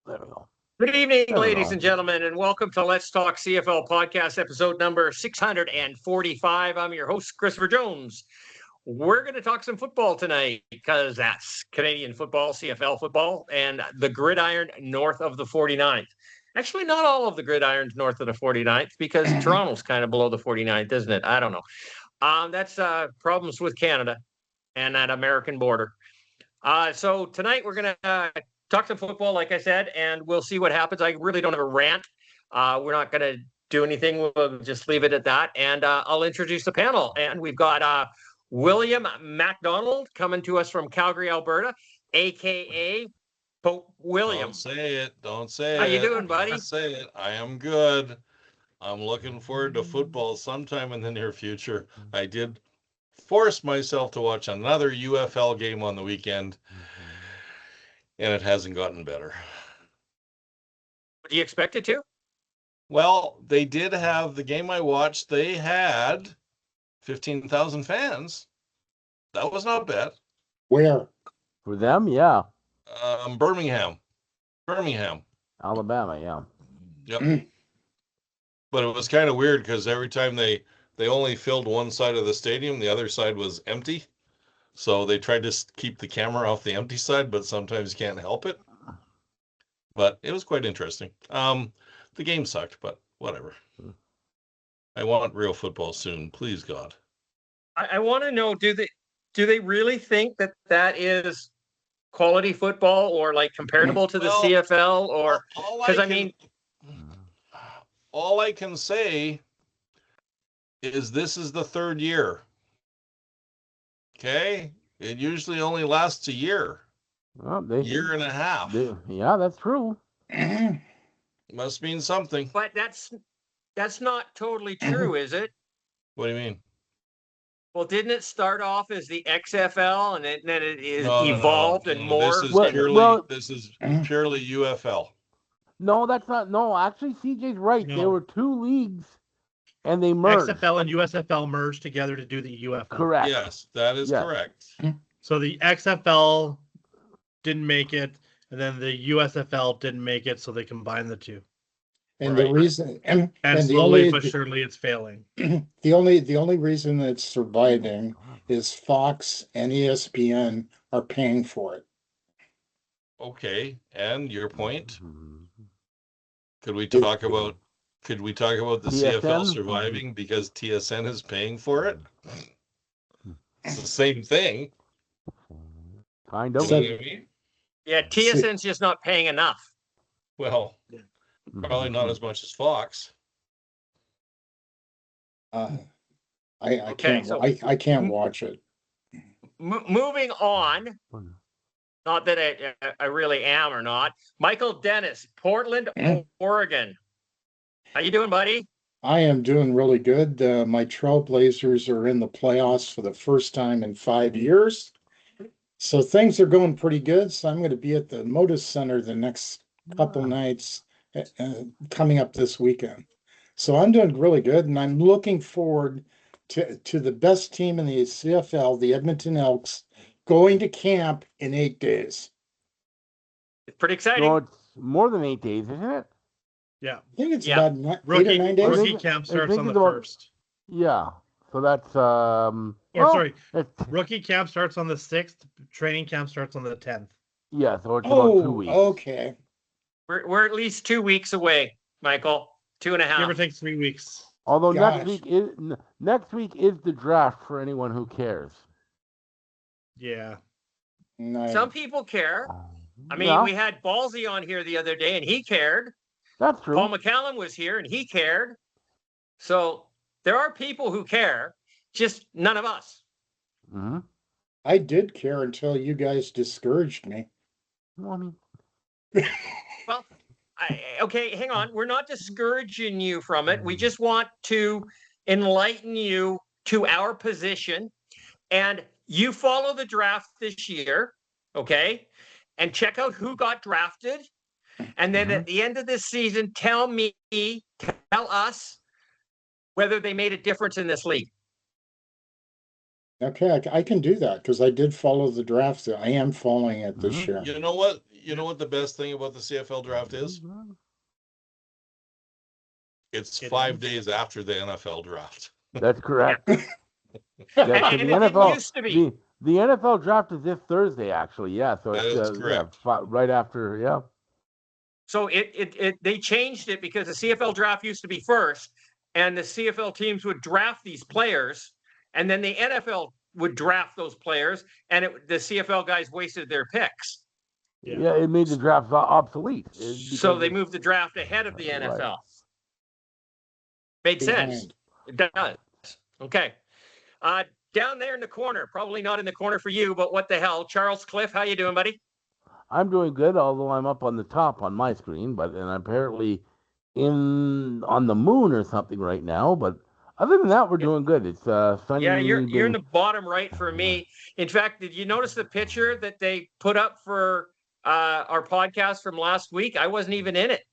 There we go. Good evening, There we ladies go. and gentlemen, and welcome to Let's Talk CFL podcast episode number 645. I'm your host, Christopher Jones. We're going to talk some football tonight because that's Canadian football, CFL football, and the gridiron north of the 49th. Actually, not all of the gridirons north of the 49th because Toronto's kind of below the 49th, isn't it? I don't know. That's problems with Canada and that American border. So tonight we're going to talk some football, like I said, and we'll see what happens. I really don't have a rant. We're not going to do anything. We'll just leave it at that. And I'll introduce the panel. And we've got William MacDonald coming to us from Calgary, Alberta, a.k.a. Pope William. Don't say it. Don't say it. How you doing, buddy? Don't say it. I am good. I'm looking forward to football sometime in the near future. I did force myself to watch another UFL game on the weekend, and it hasn't gotten better. Do you expect it to? Well, they did have the game I watched. They had 15,000 fans. That was not bad. Where? For them, yeah. Birmingham, Alabama, yeah. Yep. But it was kind of weird because every time they only filled one side of the stadium, the other side was empty. So they tried to keep the camera off the empty side, but sometimes you can't help it. But it was quite interesting. The game sucked, but whatever. I want real football soon, please God. I want to know, do they really think that is quality football or like comparable to the CFL? Or because all I can say is this is the third year. Okay? It usually only lasts a year. Well, year and a half. Yeah, that's true. Must mean something. But that's not totally true, is it? What do you mean? Well, didn't it start off as the XFL and then it evolved and more? This is purely UFL. No, that's not. No, actually, CJ's right. No. There were two leagues, and they merged. XFL and USFL merged together to do the UFL. Correct. Yes, that is correct. So the XFL didn't make it, and then the USFL didn't make it, so they combined the two. And the reason, and slowly but surely, it's failing. The only reason it's surviving is Fox and ESPN are paying for it. Okay, and your point? Could we talk about the TSN? CFL surviving because TSN is paying for it? It's the same thing. Kind of. You know what I mean? Yeah, TSN's just not paying enough. Well, probably not as much as Fox. I can't watch it. Moving on, not that I really am or not. Michael Dennis, Portland, Oregon. How you doing, buddy? I am doing really good. My Trailblazers are in the playoffs for the first time in 5 years. So things are going pretty good. So I'm going to be at the Motus Center the next couple nights coming up this weekend. So I'm doing really good, and I'm looking forward to the best team in the CFL, the Edmonton Elks, going to camp in 8 days. It's pretty exciting. No, it's more than 8 days, isn't it? Yeah. I think it's about 8 or 9 days. Rookie camp starts on the 1st. Yeah. So that's rookie camp starts on the 6th. Training camp starts on the 10th. Yeah, so it's about 2 weeks. Okay. We're at least 2 weeks away, Michael. 2.5. Give or take 3 weeks. Although next week is the draft for anyone who cares. Yeah. Nice. Some people care. I mean, we had Ballsy on here the other day, and he cared. That's true. Paul McCallum was here, and he cared. So there are people who care, just none of us. Mm-hmm. I did care until you guys discouraged me. Well, okay, hang on. We're not discouraging you from it. We just want to enlighten you to our position. And you follow the draft this year, okay? And check out who got drafted. And then at the end of this season, tell us whether they made a difference in this league. Okay, I can do that because I did follow the draft. I am following it this year. You know what? you know what the best thing about the CFL draft is? It's 5 days after the NFL draft. That's correct. And The it didn't NFL used to be. the NFL draft is this Thursday, actually. Yeah, so That it's is correct. right after. Yeah. So they changed it because the CFL draft used to be first, and the CFL teams would draft these players, and then the NFL would draft those players, and the CFL guys wasted their picks. Yeah, it made the draft obsolete. So they moved the draft ahead of the NFL. Right. Made sense. It does. Okay. Down there in the corner, probably not in the corner for you, but what the hell, Charles Cliff, how you doing, buddy? I'm doing good, although I'm up on the top on my screen, and I'm apparently on the moon or something right now. But other than that, we're doing good. It's sunny. Yeah, you're in the bottom right for me. In fact, did you notice the picture that they put up for our podcast from last week? I wasn't even in it.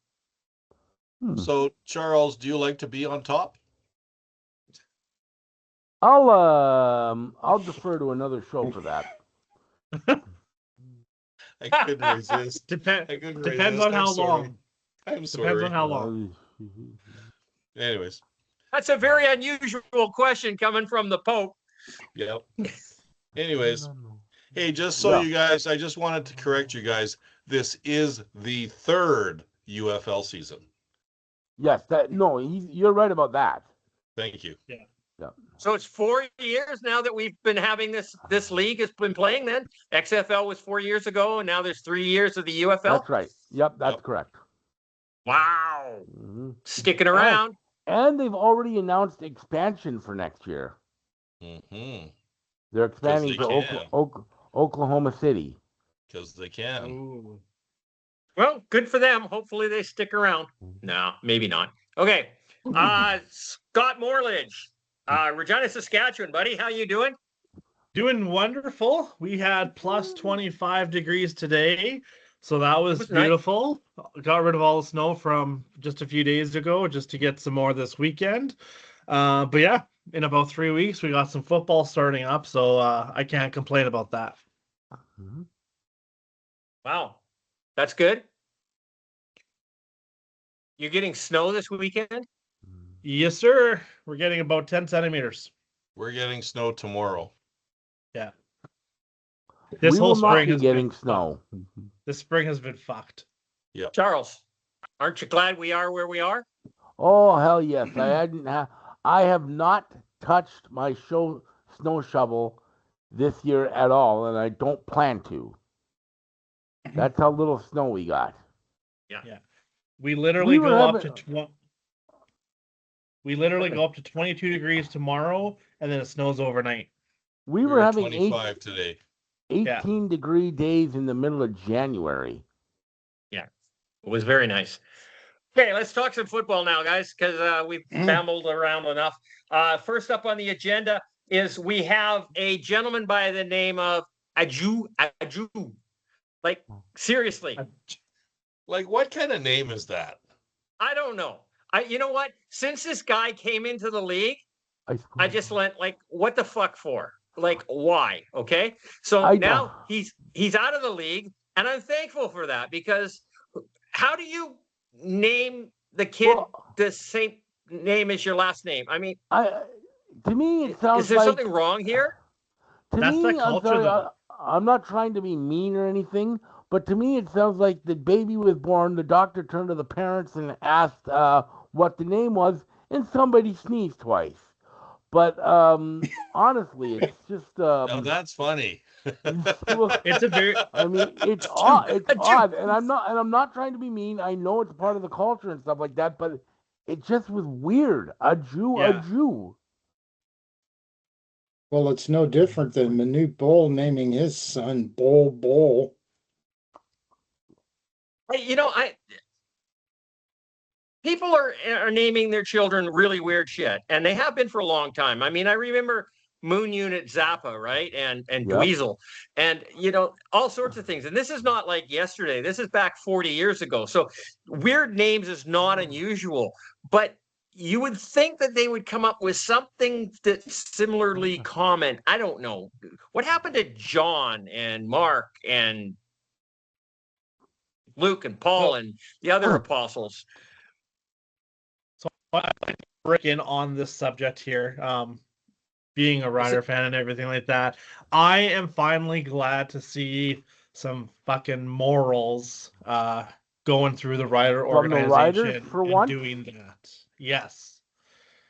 So, Charles, do you like to be on top? I'll defer to another show for that. I couldn't resist. Depends on how long. I'm sorry. Depends on how long. Anyways. That's a very unusual question coming from the Pope. Yep. Anyways. Hey, just so you guys, I just wanted to correct you guys. This is the third UFL season. Yes, you're right about that. Thank you. Yeah. So it's 4 years now that we've been having this league has been playing. Then XFL was 4 years ago, and now there's 3 years of the UFL. That's right. Yep, that's correct. Wow, sticking around. And they've already announced expansion for next year. Mm-hmm. They're expanding to Oklahoma City. Because they can. Ooh. Well, good for them. Hopefully they stick around. No, maybe not. Okay. Scott Morledge, Regina, Saskatchewan, buddy. How you doing? Doing wonderful. We had plus 25 degrees today, so that was beautiful. Nice. Got rid of all the snow from just a few days ago just to get some more this weekend. But yeah, in about 3 weeks, we got some football starting up, so I can't complain about that. Mm-hmm. Wow, that's good. You're getting snow this weekend? Yes, sir. We're getting about 10 centimeters. We're getting snow tomorrow. Yeah. This whole spring is getting snow. This spring has been fucked. Yeah. Charles, aren't you glad we are where we are? Oh, hell yes. I have not touched my snow shovel this year at all, and I don't plan to. That's how little snow we got. Yeah. We literally go up to we literally go up to 22 degrees tomorrow, and then it snows overnight. We were having 25 today. 18-degree days in the middle of January. Yeah, it was very nice. Okay, let's talk some football now, guys, because we've babbled around enough. First up on the agenda is we have a gentleman by the name of Aju. Like, seriously. Like, what kind of name is that? I don't know. You know what? Since this guy came into the league, I just went like, what the fuck for? Like, why? Okay. So now he's out of the league, and I'm thankful for that, because how do you name the kid the same name as your last name? I mean, to me, it sounds is there something wrong here? I'm not trying to be mean or anything, but to me, it sounds like the baby was born, the doctor turned to the parents and asked what the name was, and somebody sneezed twice. But honestly, it's just. No, that's funny. It's a very. I mean, it's odd. It's odd, and I'm not trying to be mean. I know it's part of the culture and stuff like that, but it just was weird. A Jew. Well, it's no different than Manute Bol naming his son Bol. People are naming their children really weird shit, and they have been for a long time. I mean, I remember Moon Unit Zappa, right? And Dweezil, and all sorts of things. And this is not like yesterday. This is back 40 years ago. So weird names is not unusual, but you would think that they would come up with something that's similarly common. I don't know. What happened to John and Mark and Luke and Paul and the other apostles. So I'd like to break in on this subject here. Being a Rider fan and everything like that, I am finally glad to see some fucking morals going through the Rider From the Riders, organization for and once? doing that. Yes.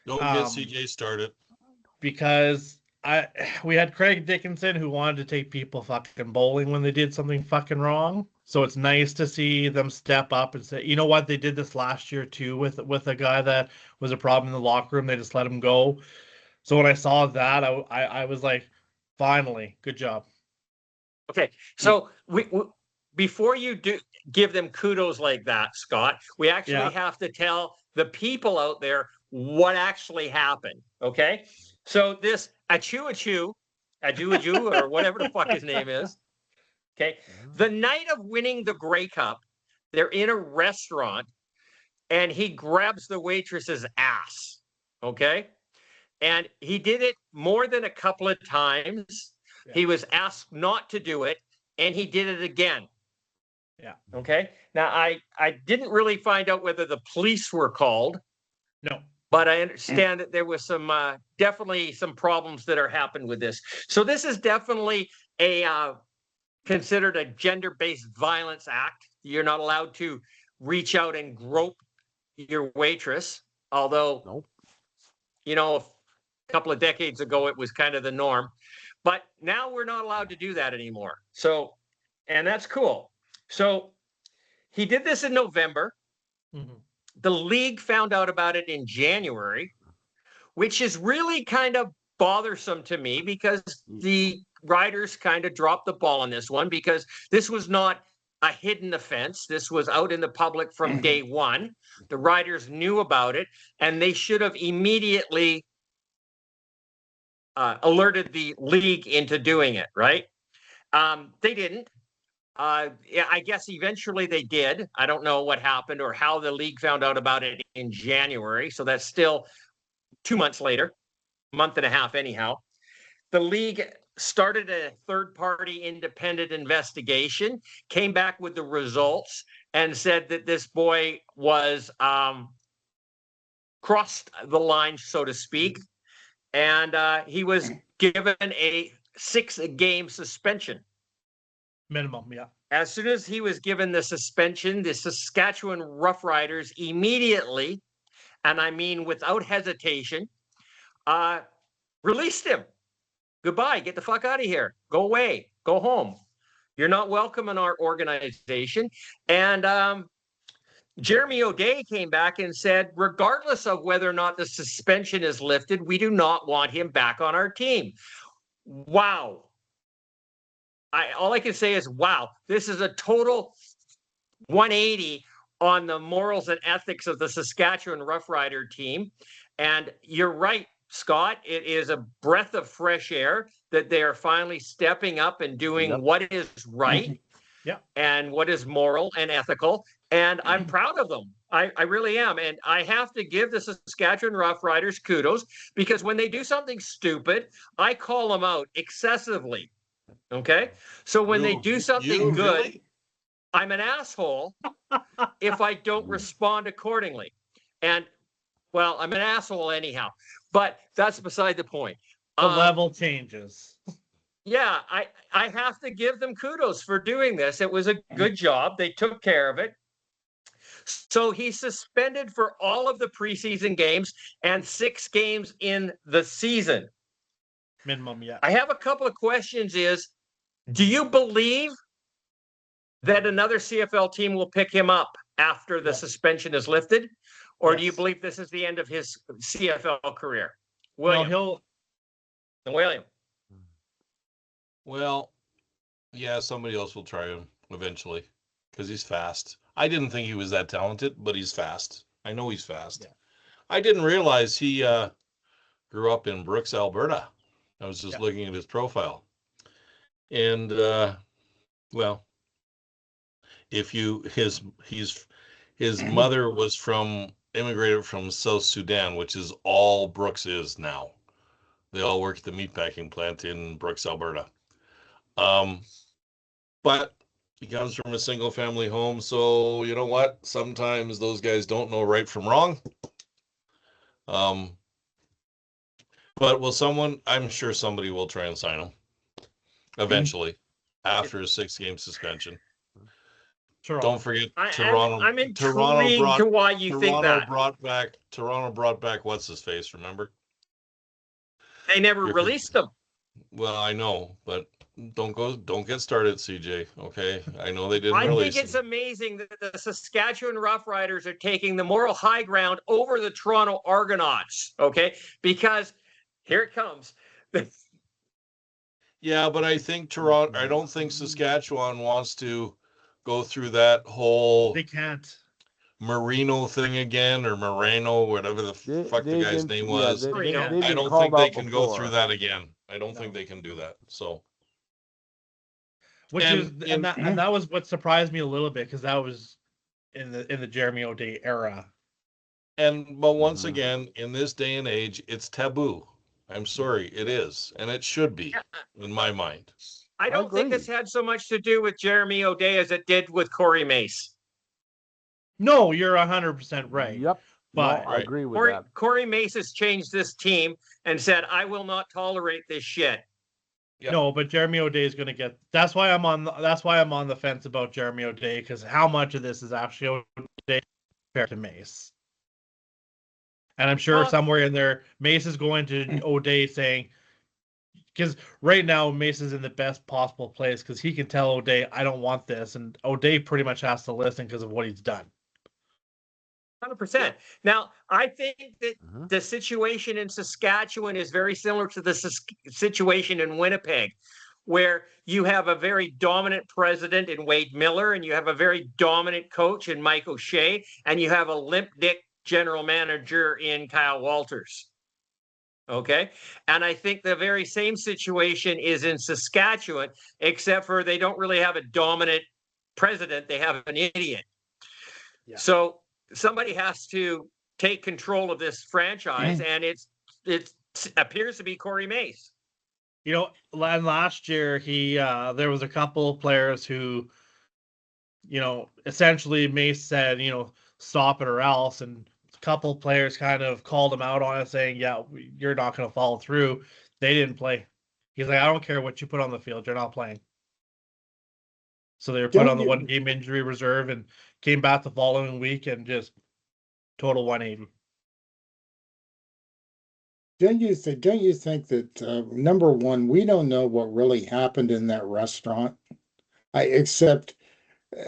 Don't get CJ started. Because we had Craig Dickinson who wanted to take people fucking bowling when they did something fucking wrong. So it's nice to see them step up and say, you know what, they did this last year too with a guy that was a problem in the locker room. They just let him go. So when I saw that, I was like, finally, good job. Okay, so we before you do give them kudos like that, Scott, we actually have to tell the people out there what actually happened. Okay, so this Adu, or whatever the fuck his name is. Okay, the night of winning the Grey Cup, they're in a restaurant, and he grabs the waitress's ass. Okay. And he did it more than a couple of times. Yeah. He was asked not to do it, and he did it again. Yeah. Okay. Now, I didn't really find out whether the police were called. No. But I understand that there was some definitely some problems that are happened with this. So this is definitely a considered a gender-based violence act. You're not allowed to reach out and grope your waitress, although, you know, a couple of decades ago, it was kind of the norm, but now we're not allowed to do that anymore. So, and that's cool. So he did this in November. Mm-hmm. The league found out about it in January, which is really kind of bothersome to me because the Riders kind of dropped the ball on this one because this was not a hidden offense. This was out in the public from day one. The Riders knew about it, and they should have immediately alerted the league into doing it, right? They didn't. I guess eventually they did. I don't know what happened or how the league found out about it in January. So that's still 2 months later, month and a half anyhow. The league started a third-party independent investigation, came back with the results, and said that this boy was crossed the line, so to speak, and he was given a 6-game suspension. Minimum, yeah. As soon as he was given the suspension, the Saskatchewan Roughriders immediately, and I mean without hesitation, released him. Goodbye, get the fuck out of here. Go away, go home. You're not welcome in our organization. And Jeremy O'Day came back and said, regardless of whether or not the suspension is lifted, we do not want him back on our team. Wow. All I can say is, wow, this is a total 180 on the morals and ethics of the Saskatchewan Roughrider team. And you're right, Scott, it is a breath of fresh air that they are finally stepping up and doing what is right and what is moral and ethical. And I'm proud of them. I really am. And I have to give the Saskatchewan Roughriders kudos because when they do something stupid, I call them out excessively. Okay? So when they do something good, really? I'm an asshole if I don't respond accordingly. And, well, I'm an asshole anyhow. But that's beside the point. The level changes. Yeah, I have to give them kudos for doing this. It was a good job. They took care of it. So he's suspended for all of the preseason games and 6 games in the season. Minimum, yeah. I have a couple of questions do you believe that another CFL team will pick him up after the suspension is lifted? Or do you believe this is the end of his CFL career? William. No, William. Well, yeah, somebody else will try him eventually because he's fast. I didn't think he was that talented, but he's fast. I know he's fast. Yeah. I didn't realize he grew up in Brooks, Alberta. I was just looking at his profile. And, well, if his mother was immigrated from South Sudan, which is all Brooks is now. They all work at the meatpacking plant in Brooks, Alberta. But He comes from a single family home, so you know what? Sometimes those guys don't know right from wrong. Um, but will someone? I'm sure somebody will try and sign him eventually after a 6-game suspension. Don't forget Toronto. I'm intrigued to why you think that. Toronto brought back what's his face? Remember? They never released them. Well, I know, but don't get started, CJ. Okay, I know they didn't I release think it's him. amazing that the Saskatchewan Roughriders are taking the moral high ground over the Toronto Argonauts. Okay, because here it comes. Yeah, but I think Toronto. I don't think Saskatchewan wants to go through that whole They can't. Marino thing again, or Moreno, whatever the fuck the They've guy's been, name yeah, was. they've I been don't called think they out can go through before. that again. I don't think they can do that. So, Which and is in, and that was what surprised me a little bit, because that was in the Jeremy O'Day era. but once again, in this day and age, it's taboo. I'm sorry, it is, and it should be, in my mind. I don't think agree. this had so much to do with Jeremy O'Day as it did with Corey Mace. No, you're 100% right. Yep. No, But I Right. agree with that. Corey Mace has changed this team and said, I will not tolerate this shit. Yep. no, but Jeremy O'Day is going to get. That's why I'm on the fence about Jeremy O'Day, because how much of this is actually O'Day compared to Mace? And I'm sure somewhere in there, Mace is going to O'Day saying, because right now Mace is in the best possible place, because he can tell O'Day, I don't want this, and O'Day pretty much has to listen because of what he's done. 100%. Now, I think that the situation in Saskatchewan is very similar to the situation in Winnipeg, where you have a very dominant president in Wade Miller, and you have a very dominant coach in Mike O'Shea, and you have a limp dick general manager in Kyle Walters. Okay. And I think the very same situation is in Saskatchewan, except for they don't really have a dominant president, they have an idiot. Yeah. So somebody has to take control of this franchise, and it appears to be Corey Mace. You know, last year there was a couple of players who, essentially Mace said, stop it or else, and a couple of players kind of called him out on it, saying, yeah, you're not going to follow through. They didn't play. He's like, I don't care what you put on the field, you're not playing. So they were put on the 1-game injury reserve and came back the following week and just total 180. Don't you think that number one, we don't know what really happened in that restaurant, except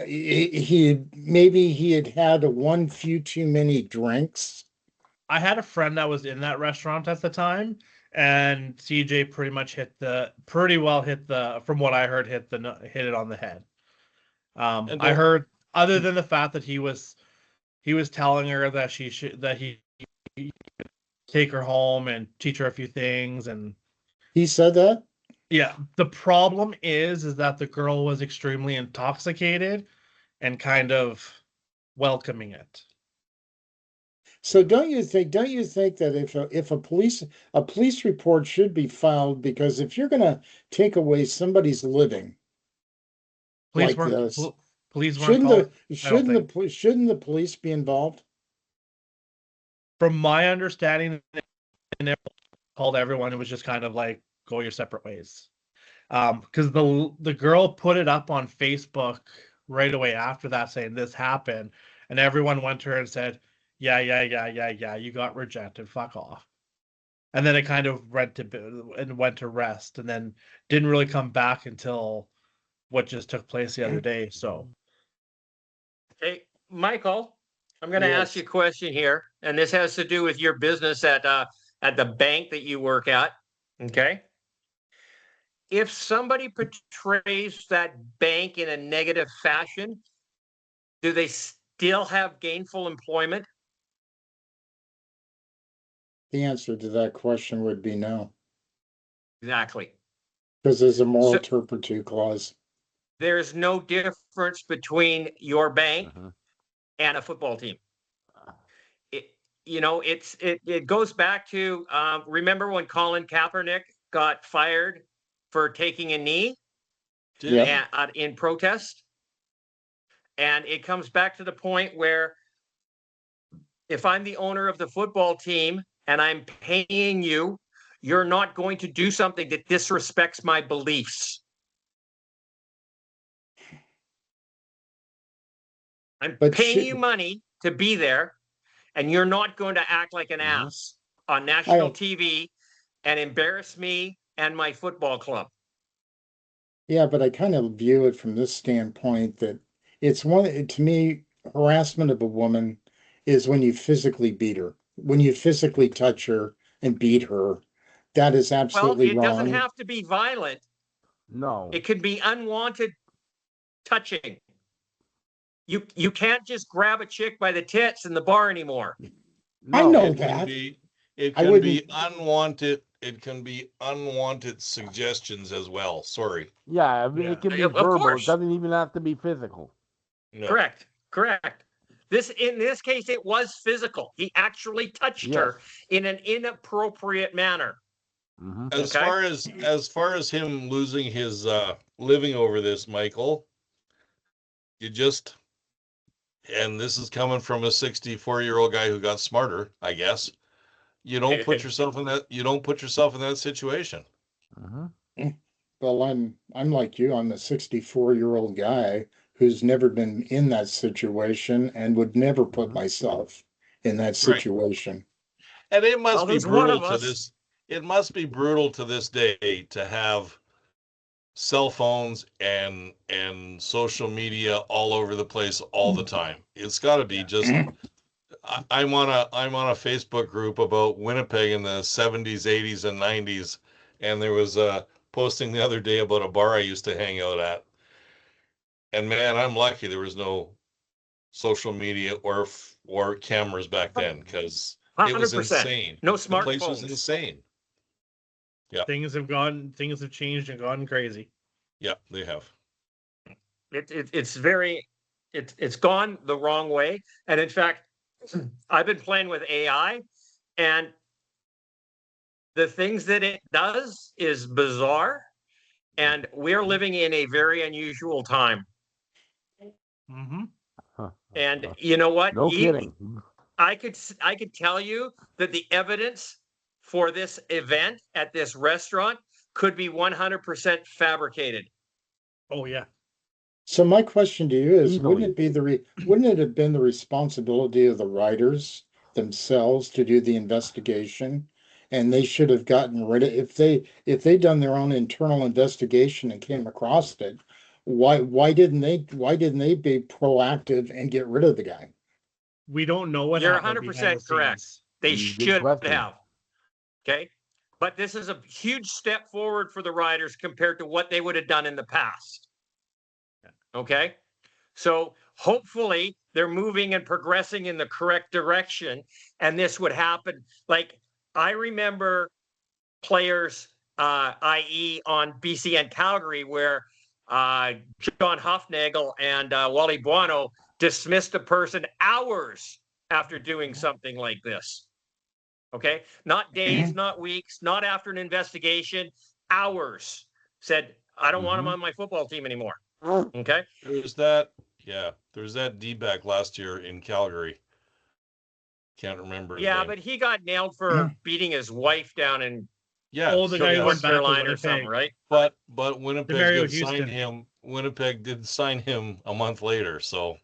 he had had one few too many drinks. I had a friend that was in that restaurant at the time, and CJ pretty much from what I heard, hit it on the head. I heard, other than the fact that he was telling her that he take her home and teach her a few things, and he said that. Yeah, the problem is that the girl was extremely intoxicated and kind of welcoming it. So don't you think that if a police report should be filed, because if you're going to take away somebody's living police like this, shouldn't the police be involved? From my understanding, they called everyone. It was just kind of like, go your separate ways. Because the girl put it up on Facebook right away after that, saying this happened, and everyone went to her and said, yeah, you got rejected, fuck off. And then it kind of went to rest, and then didn't really come back until what just took place the other day. So, hey, Michael, I'm going to ask you a question here, and this has to do with your business at the bank that you work at. Okay. If somebody portrays that bank in a negative fashion, do they still have gainful employment? The answer to that question would be no. Exactly. Because there's a moral turpitude clause. There's no difference between your bank and a football team. It goes back to, remember when Colin Kaepernick got fired for taking a knee in protest? And it comes back to the point where if I'm the owner of the football team and I'm paying you, you're not going to do something that disrespects my beliefs. I'm paying you money to be there, and you're not going to act like an ass on national TV and embarrass me and my football club. Yeah, but I kind of view it from this standpoint that to me, harassment of a woman is when you physically beat her, when you physically touch her and beat her. That is absolutely wrong. Well, it doesn't have to be violent. No. It can be unwanted touching. You can't just grab a chick by the tits in the bar anymore. No, I know that. It can be unwanted. It can be unwanted suggestions as well. Sorry. Yeah, it can be verbal. It doesn't even have to be physical. No. Correct. In this case, it was physical. He actually touched her in an inappropriate manner. Mm-hmm. As far as him losing his living over this, Michael, and this is coming from a 64-year-old guy who got smarter, I guess. You don't put yourself in that situation. Mm-hmm. Well, I'm like you. I'm a 64-year-old guy who's never been in that situation and would never put myself in that situation. Right. And it must be brutal to this. It must be brutal to this day to have cell phones and social media all over the place all the time. It's got to be just. I'm on a Facebook group about Winnipeg in the 70s, 80s, and 90s, and there was a posting the other day about a bar I used to hang out at. And man, I'm lucky there was no social media or cameras back then, because it was insane. No smartphones. The place was insane. Yeah. Things have changed and gone crazy. Yeah, they have. It's gone the wrong way. And in fact, I've been playing with AI, and the things that it does is bizarre. And we're living in a very unusual time. Mm-hmm. And you know what? No kidding. I could tell you that the evidence for this event at this restaurant could be 100% fabricated. Oh yeah. So my question to you is, wouldn't it have been the responsibility of the writers themselves to do the investigation? And they should have gotten rid of, if they done their own internal investigation and came across it, why didn't they be proactive and get rid of the guy? We don't know what happened. You're 100% correct. They should have. Okay. But this is a huge step forward for the writers compared to what they would have done in the past. Okay. So hopefully they're moving and progressing in the correct direction. And this would happen. Like, I remember players, i.e. on BC and Calgary, where John Hufnagel and Wally Buono dismissed a person hours after doing something like this. Okay. Not days, not weeks, not after an investigation, hours. Said, I don't want him on my football team anymore. Okay. There's that D-back last year in Calgary. Can't remember his name. But he got nailed for beating his wife down in the guy who went back to Winnipeg or something, right? But Winnipeg did sign him a month later. So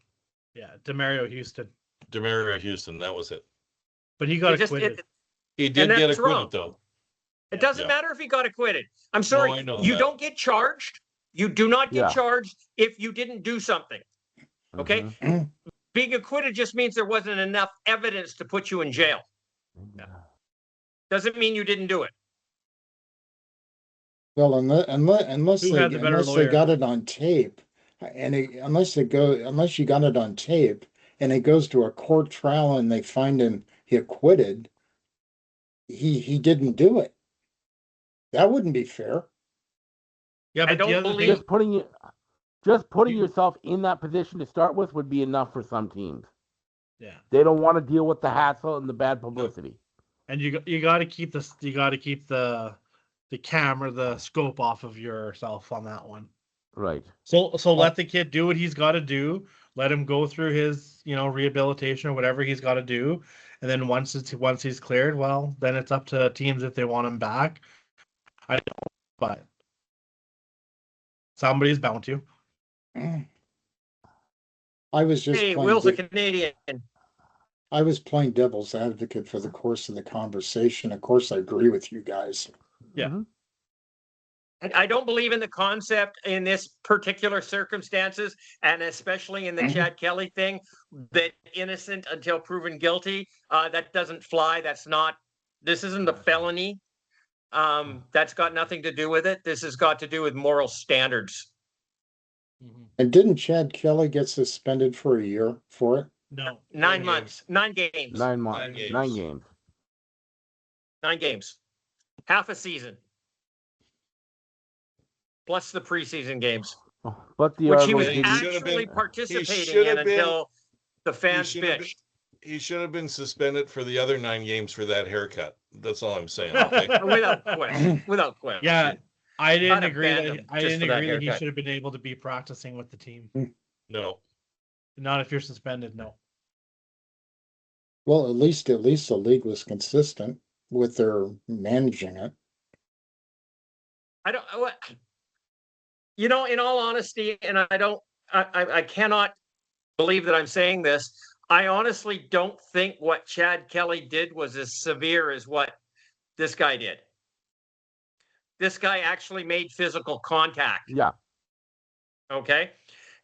Demario Houston, that was it. But he got acquitted. He did get acquitted though. It doesn't matter if he got acquitted. I'm sorry, you don't get charged. You do not get charged if you didn't do something. Okay? Being acquitted just means there wasn't enough evidence to put you in jail. Doesn't mean you didn't do it. Well, unless they got it on tape, unless you got it on tape and it goes to a court trial and they find him acquitted, he didn't do it. That wouldn't be fair. Yeah, but I don't believe just putting yourself in that position to start with would be enough for some teams. Yeah, they don't want to deal with the hassle and the bad publicity. And you got to keep the camera, the scope off of yourself on that one. Right. So let the kid do what he's got to do. Let him go through his, rehabilitation or whatever he's got to do. And then once he's cleared, well, then it's up to teams if they want him back. I don't know, but somebody's bound to. I was just Hey, playing. Will's a Canadian. I was playing devil's advocate for the course of the conversation. Of course, I agree with you guys. Yeah. Mm-hmm. I don't believe in the concept in this particular circumstances, and especially in the Chad Kelly thing, that innocent until proven guilty. That doesn't fly. This isn't a felony. That's got nothing to do with it. This has got to do with moral standards. And didn't Chad Kelly get suspended for a year for it? No. 9 months, 9 games, 9 months, 9 games. 9 games, half a season, plus the preseason games, But the which he was Argos didn't. actually participating in until the fans bitched. He should have been suspended for the other 9 games for that haircut. That's all I'm saying. Okay? Without question. Without question. Yeah, I didn't Not agree abandon that just for that he haircut. should have been able to be practicing with the team. No. Not if you're suspended, no. Well, at least the league was consistent with their managing it. In all honesty, and I cannot believe that I'm saying this. I honestly don't think what Chad Kelly did was as severe as what this guy did. This guy actually made physical contact. Yeah. Okay.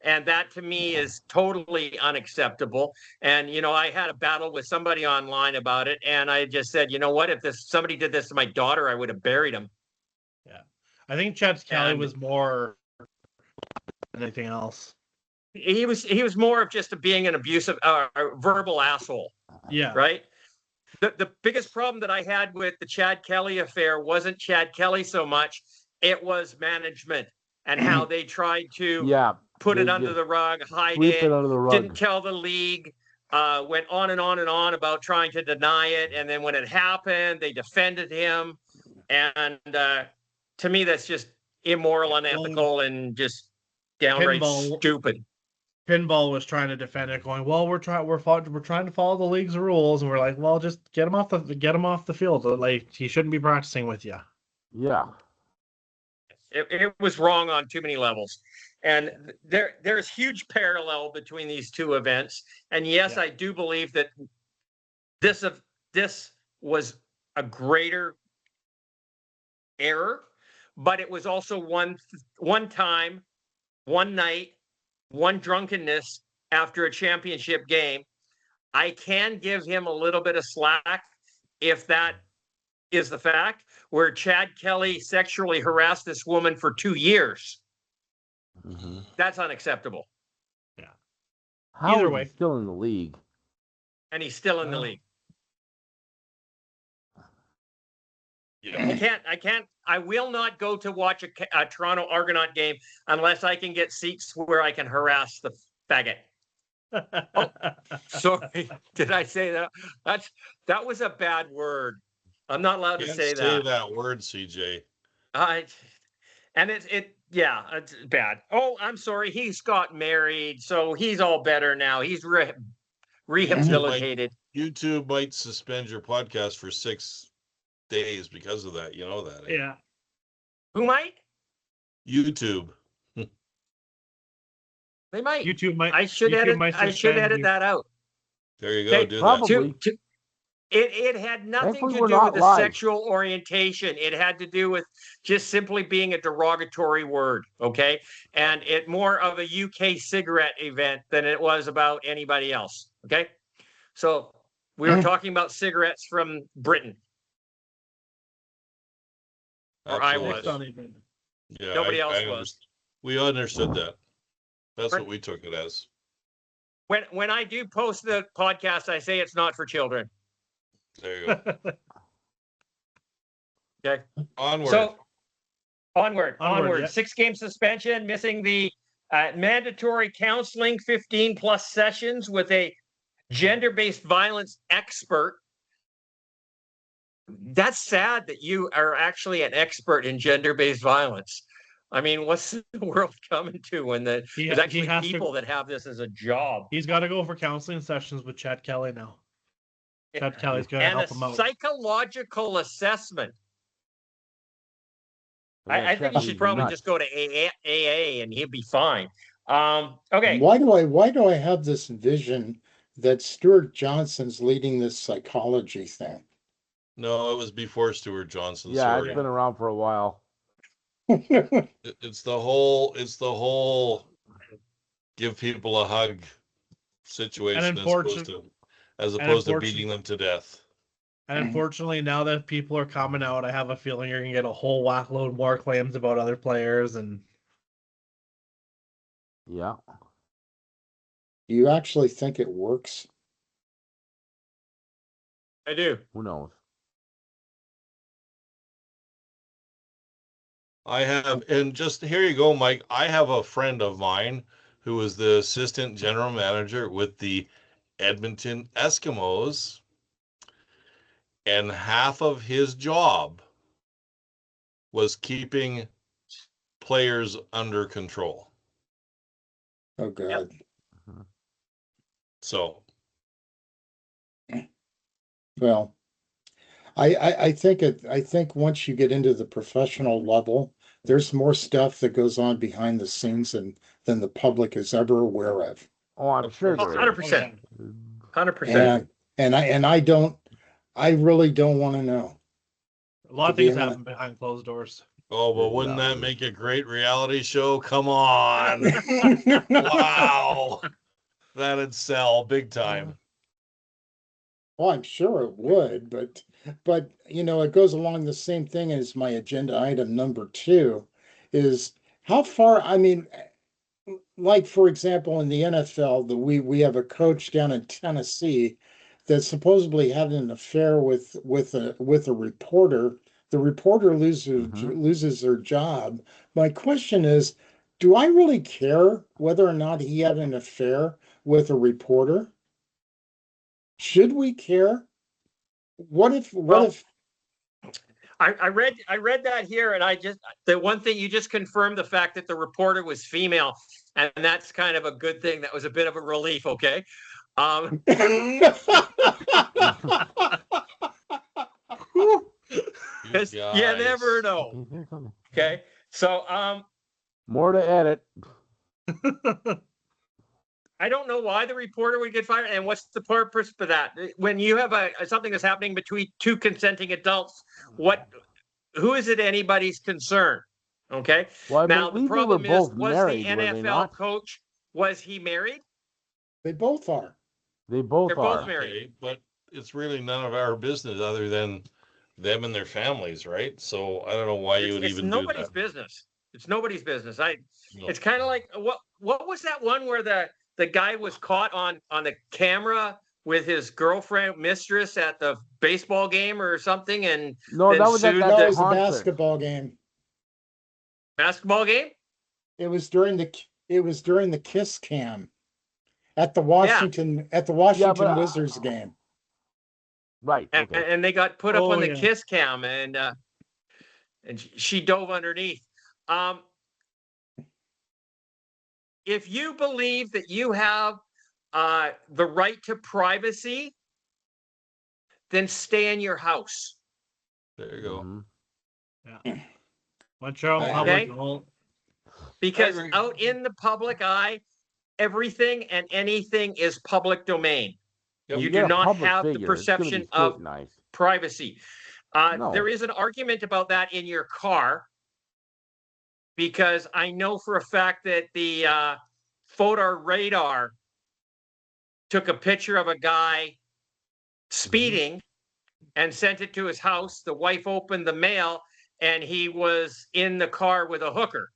And that to me is totally unacceptable. And, I had a battle with somebody online about it. And I just said, you know what, if somebody did this to my daughter, I would have buried him. Yeah. I think Chad Kelly was more than anything else. He was more of just being an abusive, verbal asshole. Yeah. Right. The biggest problem that I had with the Chad Kelly affair wasn't Chad Kelly so much. It was management and how they tried to put it under the rug, hide it, under the rug. didn't tell the league, went on and on and on about trying to deny it. And then when it happened, they defended him. And to me, that's just immoral, unethical, and just downright stupid. Pinball was trying to defend it, going, "Well, we're trying to follow the league's rules," and we're like, "Well, just get him off the field. Like, he shouldn't be practicing with you." Yeah. It was wrong on too many levels, and there's huge parallel between these two events. And yes, I do believe that this was a greater error, but it was also one time, one night, one drunkenness after a championship game. I can give him a little bit of slack if that is the fact, where Chad Kelly sexually harassed this woman for 2 years. Mm-hmm. That's unacceptable. Yeah. How Either is way, he still in the league? And he's still in the league. Yeah. I will not go to watch a Toronto Argonaut game unless I can get seats where I can harass the faggot. Oh, sorry. Did I say that? That was a bad word. I'm not allowed to say that. Say that word, CJ. It's bad. Oh, I'm sorry. He's got married, so he's all better now. He's rehabilitated. YouTube might suspend your podcast for 6 days because of that. You know that. Eh? Yeah. Who might? YouTube. They might. YouTube might. I should edit that out. There you go. Okay, Do probably. that. It had nothing Thankfully, to we're do not with the live. sexual orientation. It had to do with just simply being a derogatory word, okay? And it more of a UK cigarette event than it was about anybody else, okay? So we were talking about cigarettes from Britain. Or I was. Absolutely. Yeah, Nobody else was. We understood that. That's what we took it as. When I do post the podcast, I say it's not for children. There you go. Okay. Onward. So onward. Yeah. 6-game suspension, missing the mandatory counseling, 15 plus sessions with a gender-based violence expert. That's sad that you are actually an expert in gender-based violence. I mean, what's the world coming to when there's actually people that have this as a job? He's got to go for counseling sessions with Chad Kelly now. Chad Kelly's going to help him out. And a psychological assessment. I think he should probably just go to AA and he'll be fine. Okay. Why do I have this vision that Stuart Johnson's leading this psychology thing? No, it was before Stuart Johnson. Yeah, it's been around for a while. It's the whole give people a hug situation as opposed to beating them to death. And unfortunately, now that people are coming out, I have a feeling you're going to get a whole whackload more claims about other players. And yeah. Do you actually think it works? I do. Who knows? I have, and just here you go, Mike. I have a friend of mine who was the assistant general manager with the Edmonton Eskimos, and half of his job was keeping players under control. Oh God. Yep. So, well, I think once you get into the professional level, there's more stuff that goes on behind the scenes than the public is ever aware of. Oh, I'm sure. 100%. 100%. And I really don't want to know. A lot of things happen behind closed doors. Oh, but wouldn't that make a great reality show? Come on. Wow. That'd sell big time. Well, I'm sure it would, but it goes along the same thing as my agenda item number 2 is how far, I mean, like for example, in the NFL, we have a coach down in Tennessee that supposedly had an affair with a reporter. The reporter loses their job. My question is, do I really care whether or not he had an affair with a reporter? Should we care? What if I read that here, and the one thing you just confirmed the fact that the reporter was female, and that's kind of a good thing. That was a bit of a relief. Okay. You never know. Okay. So more to edit. I don't know why the reporter would get fired, and what's the purpose for that? When you have something that's happening between two consenting adults, who is it anybody's concern? Okay. Well, now the problem is, was the NFL coach? Was he married? They both are. They're both married. Okay, but it's really none of our business other than them and their families, right? So I don't know why you would even do that. It's nobody's business. It's nobody's business. It's kind of like what was that one where the guy was caught on the camera with his girlfriend, mistress at the baseball game or something, and no, that was a basketball game. Basketball game? It was during the kiss cam at the Washington Wizards game. Right. Okay. And they got put up on the kiss cam, and she dove underneath. If you believe that you have the right to privacy, then stay in your house. There you go. Mm-hmm. Yeah. Okay. Because out in the public eye, everything and anything is public domain. Yep. You do not have the perception of privacy. No. There is an argument about that in your car, because I know for a fact that the photo radar took a picture of a guy speeding and sent it to his house. The wife opened the mail, and he was in the car with a hooker.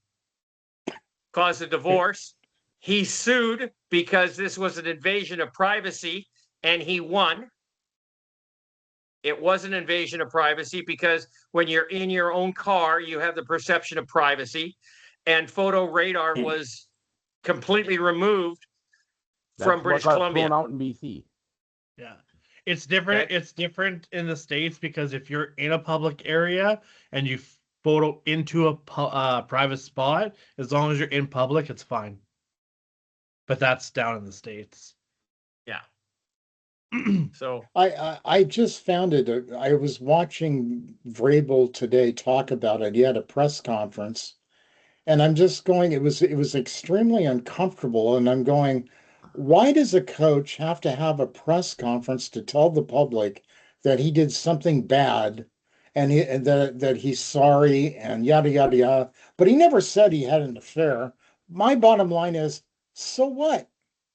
Caused a divorce. He sued because this was an invasion of privacy, and he won. It was an invasion of privacy because when you're in your own car, you have the perception of privacy, and photo radar was completely removed from British Columbia. Thrown out in BC. Yeah. It's different. Okay. It's different in the States because if you're in a public area and you photo into a private spot, as long as you're in public, it's fine. But that's down in the States. Yeah. So I just found it. I was watching Vrabel today talk about it. He had a press conference, and I'm just going. It was extremely uncomfortable, and I'm going, why does a coach have to have a press conference to tell the public that he did something bad, and that he's sorry and yada yada yada? But he never said he had an affair. My bottom line is, so what?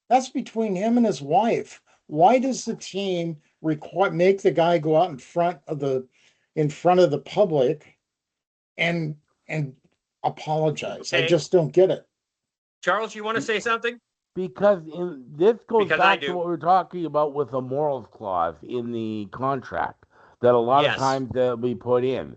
That's between him and his wife. Why does the team make the guy go out in front of the public and and apologize? I okay, just don't get it. Charles, you want to say something? Because this goes Because I back to do. what we were talking about with the morals clause in the contract that a lot of Yes. times that we put in.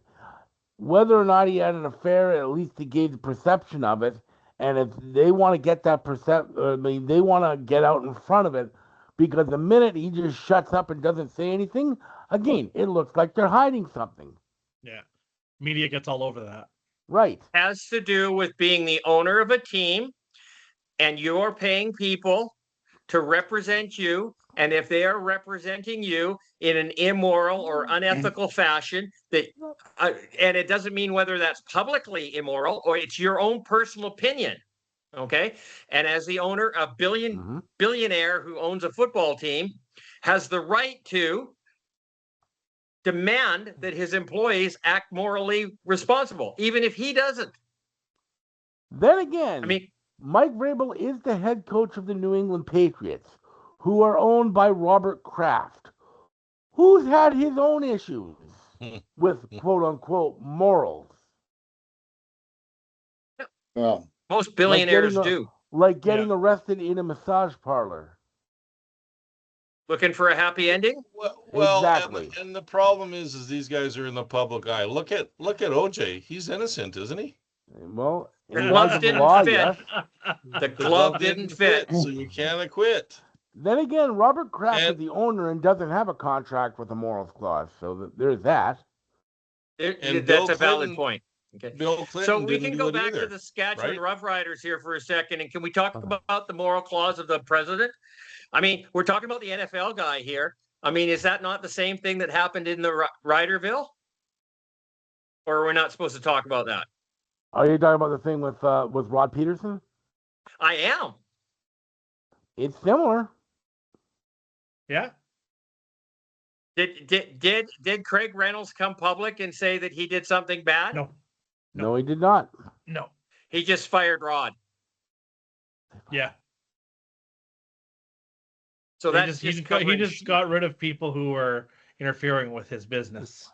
Whether or not he had an affair, at least he gave the perception of it. And if they want to get that they want to get out in front of it, because the minute he just shuts up and doesn't say anything, again, it looks like they're hiding something. Yeah. Media gets all over that. Right. Has to do with being the owner of a team, and you're paying people to represent you. And if they are representing you in an immoral or unethical fashion, and it doesn't mean whether that's publicly immoral or it's your own personal opinion. Okay. And as the owner, a billionaire who owns a football team has the right to demand that his employees act morally responsible, even if he doesn't. Then again, I mean, Mike Vrabel is the head coach of the New England Patriots, who are owned by Robert Kraft, who's had his own issues with quote unquote morals. Well, most billionaires do. Like getting arrested in a massage parlor. Looking for a happy ending? Well, Exactly. and the problem is these guys are in the public eye. Look at OJ. He's innocent, isn't he? Well, The in glove light of the didn't law, fit. yes. The glove didn't fit. so you can't acquit. Then again, Robert Kraft is the owner and doesn't have a contract with a morals clause, so there's that. That's a valid point. Okay. Bill Clinton So we didn't can do go it back either, to the Saskatchewan right? Rough Riders here for a second, and can we talk about the moral clause of the president? I mean, we're talking about the NFL guy here. I mean, is that not the same thing that happened in the Riderville? Or are we not supposed to talk about that? Are you talking about the thing with Rod Peterson? I am. It's similar. Yeah. Did Craig Reynolds come public and say that he did something bad? No, he did not. No. He just fired Rod. Yeah. So that's he just got rid of people who were interfering with his business.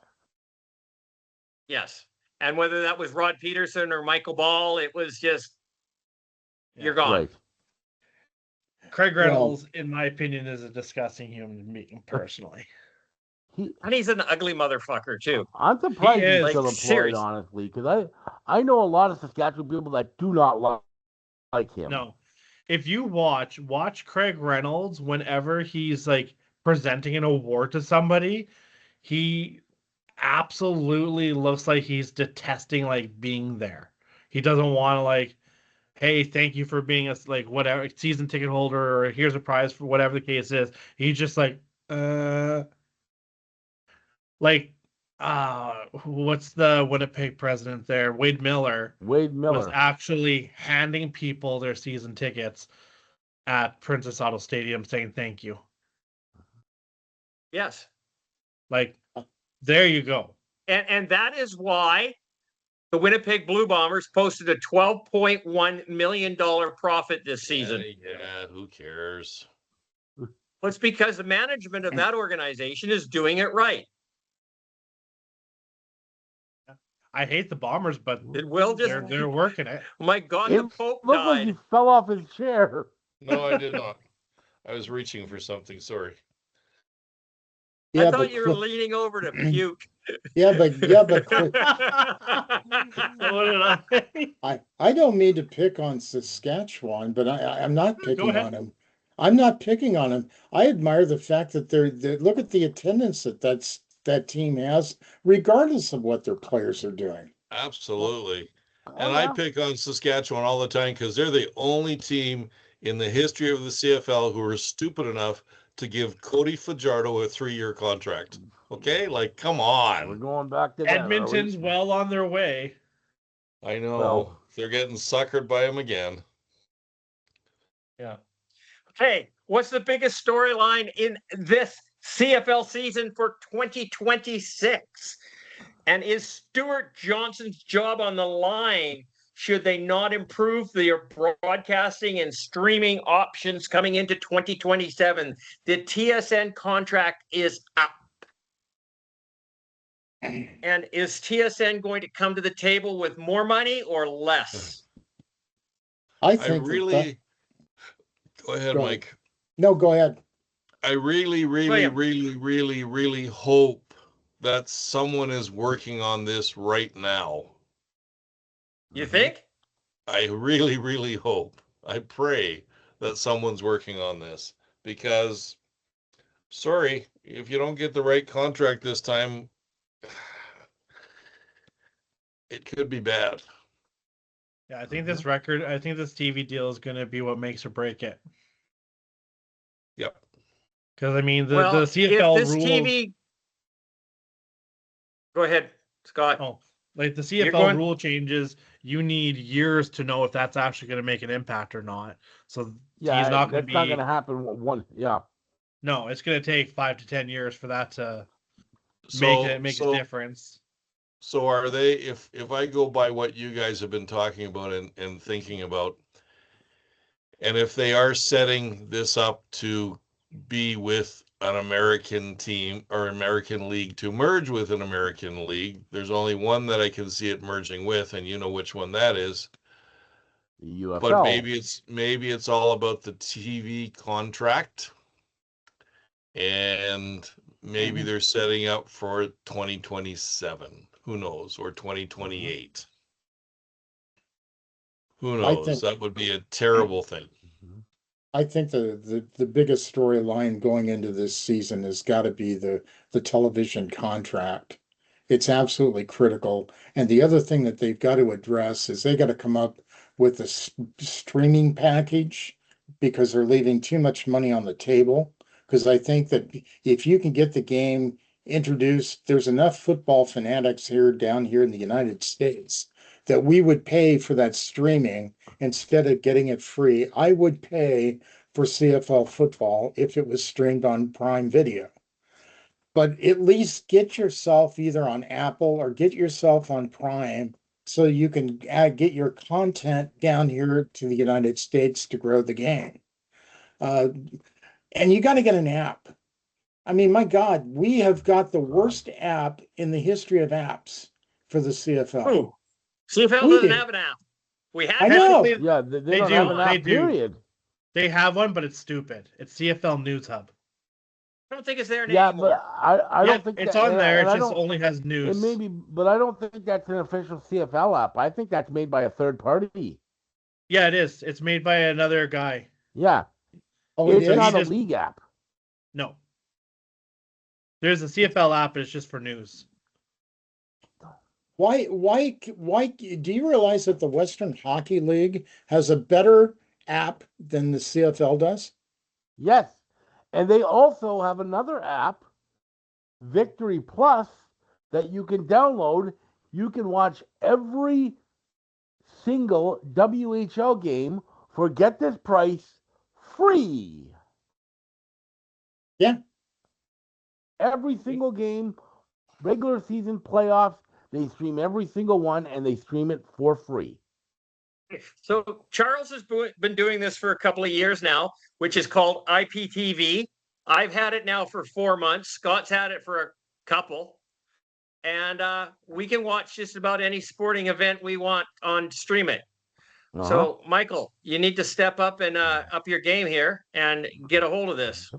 Yes. And whether that was Rod Peterson or Michael Ball, it was just, you're gone. Right. Craig Reynolds, in my opinion, is a disgusting human being, personally. And he's an ugly motherfucker, too. I'm surprised he's like, still employed, seriously. honestly, because I know a lot of Saskatchewan people that do not like him. No. If you watch Craig Reynolds whenever he's like presenting an award to somebody, he absolutely looks like he's detesting like being there. He doesn't want to like, hey, thank you for being a like whatever season ticket holder, or here's a prize for whatever the case is. He's just like, what's the Winnipeg president there? Wade Miller was actually handing people their season tickets at Princess Auto Stadium saying thank you. Yes. Like, there you go. And that is why the Winnipeg Blue Bombers posted a $12.1 million profit this season. Yeah, who cares? Well, it's because the management of that organization is doing it right. I hate the Bombers, but it will just they're working it. My God, the Pope looked like he fell off his chair. No, I did not. I was reaching for something. Sorry. Yeah, I thought you were leaning over to puke. Yeah, but I don't mean to pick on Saskatchewan, but I'm not picking on him. I'm not picking on him. I admire the fact that look at the attendance that team has, regardless of what their players are doing. Absolutely. Oh And I yeah. pick on Saskatchewan all the time because they're the only team in the history of the CFL who are stupid enough to give Cody Fajardo a 3-year contract. Okay? Like, come We're on. going back to that, are we? Edmonton's well on their way. I know. Well, They're getting suckered by him again. Yeah. Hey, what's the biggest storyline in this CFL season for 2026? And is Stuart Johnson's job on the line? Should they not improve their broadcasting and streaming options coming into 2027? The TSN contract is up. And is TSN going to come to the table with more money or less? I I think really, go ahead, go ahead. Mike. No, go ahead. I really, really, William. really, really, really hope that someone is working on this right now. You think? I really, really hope. I pray that someone's working on this because, sorry, if you don't get the right contract this time, it could be bad. Yeah, I think this TV deal is going to be what makes or break it. Yep. Because, I mean, the Well, if CFL this rules. TV, go ahead, Scott. Oh, like the You're CFL going- rule changes, you need years to know if that's actually going to make an impact or not. So yeah, he's not going to that's not going be. to happen. One, yeah. No, it's going to take 5 to 10 years for that to make So, a difference. so are they, if I go by what you guys have been talking about and thinking about, and if they are setting this up to be with an American team or American league to merge with an American league, there's only one that I can see it merging with, and you know which one that is. The But UFL. maybe it's all about the TV contract, and maybe they're setting up for 2027. Who knows? Or 2028. Who I knows? think That would be a terrible thing. I think the biggest storyline going into this season has got to be the television contract. It's absolutely critical. And the other thing that they've got to address is they got to come up with a streaming package because they're leaving too much money on the table. Because I think that if you can get the game introduced, there's enough football fanatics down here in the United States that we would pay for that streaming instead of getting it free. I would pay for CFL football if it was streamed on Prime Video. But at least get yourself either on Apple or get yourself on Prime so you can get your content down here to the United States to grow the game. Uh, and you got to get an app. I mean, my God, we have got the worst app in the history of apps for the CFL. Ooh, CFL We doesn't do. have an app. We I have know. Technically, Yeah, they They don't do. have an They app, do. period. They have one, but it's stupid. It's CFL News Hub. I don't think it's there Yeah, anymore. but I Yeah, don't think it's that, on there. and It I just don't. only has It news. may be, but I don't think that's an official CFL app. I think that's made by a third party. Yeah, it is. It's made by another guy. Yeah, Oh, it it's So he not a just- league app. No. There's a CFL app, but it's just for news. Why do you realize that the Western Hockey League has a better app than the CFL does? Yes, and they also have another app, Victory Plus, that you can download. You can watch every single WHL game for, get this price, free. Yeah. Every single game, regular season, playoffs, they stream every single one and they stream it for free. So Charles has been doing this for a couple of years now, which is called IPTV. I've had it now for 4 months. Scott's had it for a couple. And we can watch just about any sporting event we want on stream it. Uh-huh. So, Michael, you need to step up and up your game here and get a hold of this.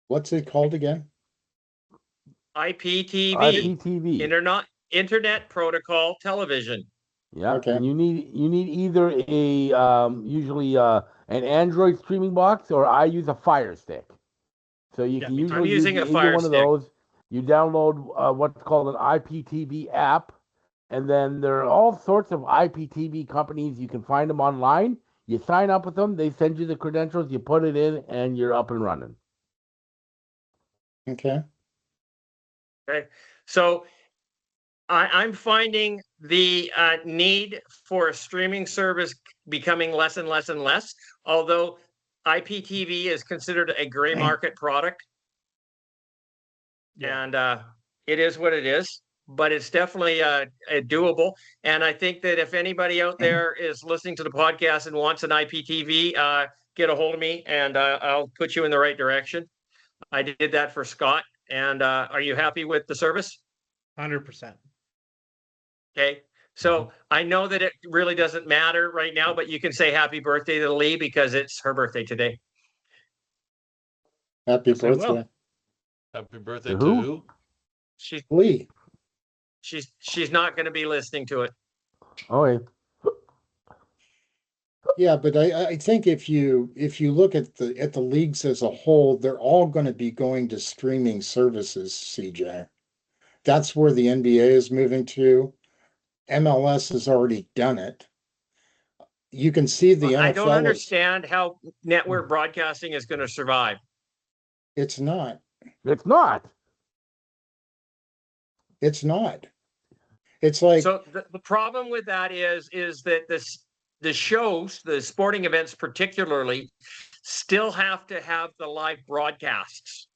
What's it called again? IPTV, IPTV. Internet Protocol Television. Yeah, Okay. and you need either a usually an Android streaming box, or I use a Fire Stick. So you Yeah, can me too. usually I'm using use a either Fire one of Stick. those. You download what's called an IPTV app, And then there are all sorts of IPTV companies. You can find them online. You sign up with them. They send you the credentials. You put it in, and you're up and running. Okay. Okay. So I'm finding the need for a streaming service becoming less and less and less, although IPTV is considered a gray market product. Yeah. And it is what it is, but it's definitely doable. And I think that if anybody out there is listening to the podcast and wants an IPTV, get a hold of me and I'll put you in the right direction. I did that for Scott. And are you happy with the service? 100%. Okay. So I know that it really doesn't matter right now, but you can say happy birthday to Lee because it's her birthday today. Happy Yes, I will. birthday, Happy birthday To to who? who? Lee. She's not going to be listening to it. Okay. Yeah, but I think if you look at the leagues as a whole, they're all going to be going to streaming services, CJ. That's where the NBA is moving to. MLS has already done it. You can see the I don't NFL is, understand how network broadcasting is going to survive. it's not. It's not. It's not. It's like, So the problem with that is that the shows, the sporting events particularly, still have to have the live broadcasts.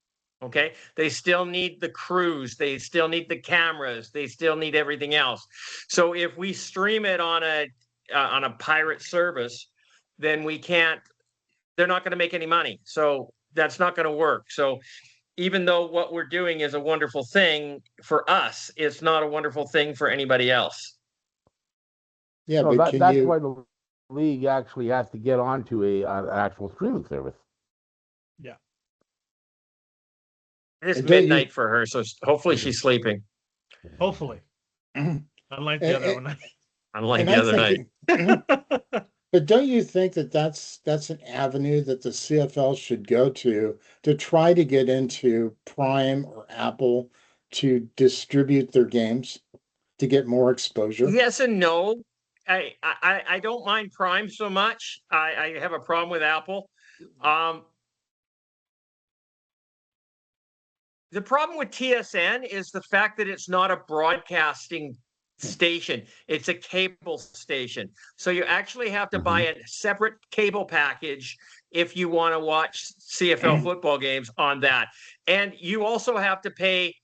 Okay, they still need the crews, they still need the cameras, they still need everything else. So if we stream it on a pirate service, then we can't. They're not going to make any money. So that's not going to work. So even though what we're doing is a wonderful thing for us, it's not a wonderful thing for anybody else. yeah, No, but can that's you, why the league actually has to get onto an actual streaming service. Yeah. It's And don't you- midnight for her, so hopefully she's sleeping. Hopefully. and, Unlike the other one. Unlike and the I other night. think, but don't you think that that's an avenue that the CFL should go to try to get into Prime or Apple to distribute their games to get more exposure? Yes and no. I don't mind Prime so much. I have a problem with Apple. The problem with TSN is the fact that it's not a broadcasting station. It's a cable station. So you actually have to buy a separate cable package if you want to watch CFL football games on that. And you also have to pay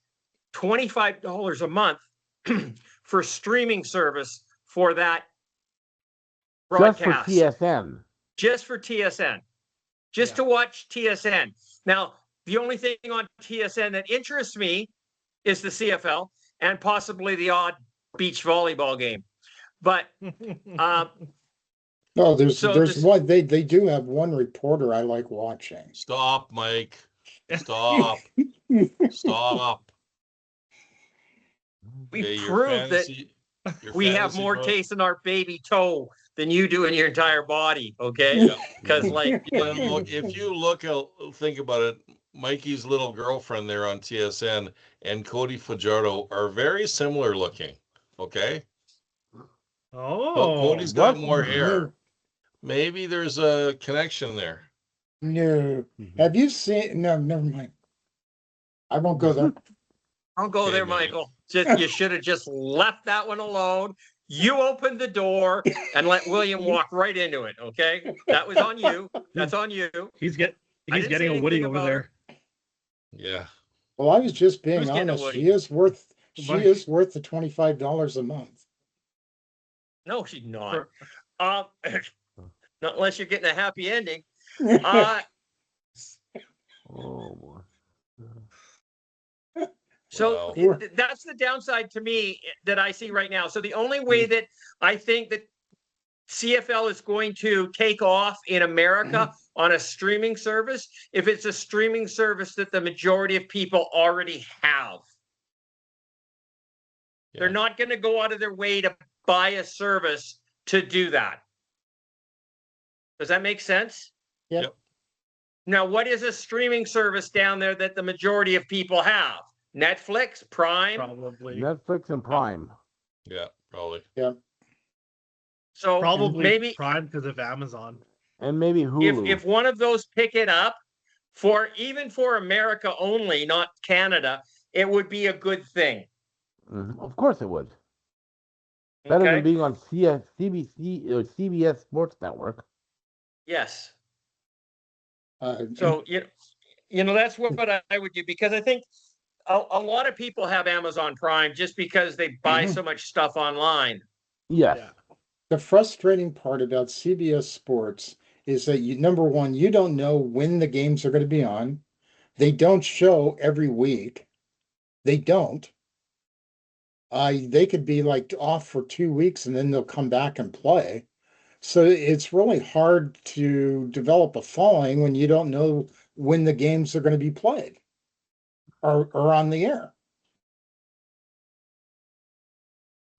$25 a month for streaming service for that broadcast. Just for TSN. Just for TSN. Just to watch TSN. Now, the only thing on TSN that interests me is the CFL and possibly the odd beach volleyball game. But No, there's So there's this- one they do have one reporter I like watching. Stop, Mike. Stop. Stop. we Okay, your proved that fantasy- your we have fantasy more bro- taste in our baby toe than you do in your entire body. Okay. Yeah. Because like You know, if you think about it, Mikey's little girlfriend there on TSN and Cody Fajardo are very similar looking. Okay. Oh. But Cody's got what? more hair. Maybe there's a connection there. No. Have you seen? No, never mind. I won't go there. I'll go Okay, there, man. Michael. You should have just left that one alone. You opened the door and let William walk right into it. Okay, that was on you. That's on you. He's didn't getting say a Woody anything over about there. Yeah. Well, I was just being Who's getting a honest. Woody? She is worth Why? the $25 a month. No, she's not. For- Not unless you're getting a happy ending. Uh, Oh boy. So Wow. that's the downside to me that I see right now. So the only way that I think that CFL is going to take off in America on a streaming service, if it's a streaming service that the majority of people already have. They're Yeah. not going to go out of their way to buy a service to do that. Does that make sense? Yep. Yep. Now, what is a streaming service down there that the majority of people have? Netflix, Prime? Probably. Netflix and Prime. Yeah, probably. Yeah. So Probably maybe Prime because of Amazon. And maybe Hulu. if one of those pick it up for even for America only, not Canada, it would be a good thing. Of course it would. Better than Okay. being on CBC or CBS Sports Network. Yes. Uh, So that's what I would do, because I think a lot of people have Amazon Prime just because they buy so much stuff online. Yes. Yeah. the frustrating part about CBS Sports is that number one, you don't know when the games are going to be on. They don't show every week. They don't. They could be like off for 2 weeks and then they'll come back and play. So it's really hard to develop a following when you don't know when the games are going to be played or on the air.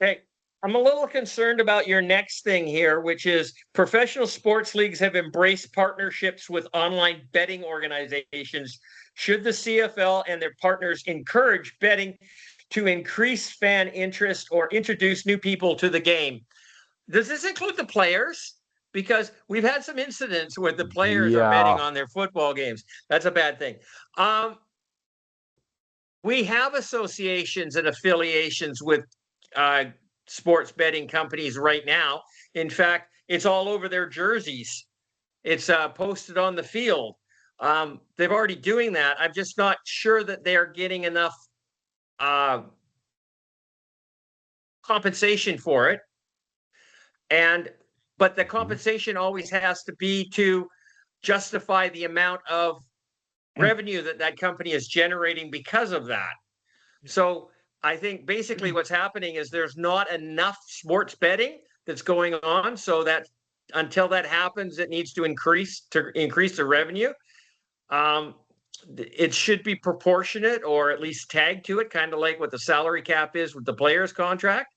Okay. I'm a little concerned about your next thing here, which is professional sports leagues have embraced partnerships with online betting organizations. Should the CFL and their partners encourage betting to increase fan interest or introduce new people to the game? Does this include the players? Because we've had some incidents where the players are betting Yeah. on their football games. That's a bad thing. We have associations and affiliations with sports betting companies right now. In fact, it's all over their jerseys. It's posted on the field. They've already doing that. I'm just not sure that they are getting enough compensation for it. But the compensation always has to be to justify the amount of revenue that company is generating because of that. So I think basically what's happening is there's not enough sports betting that's going on, so that until that happens, it needs to increase the revenue. It should be proportionate or at least tagged to it, kind of like what the salary cap is with the players' contract.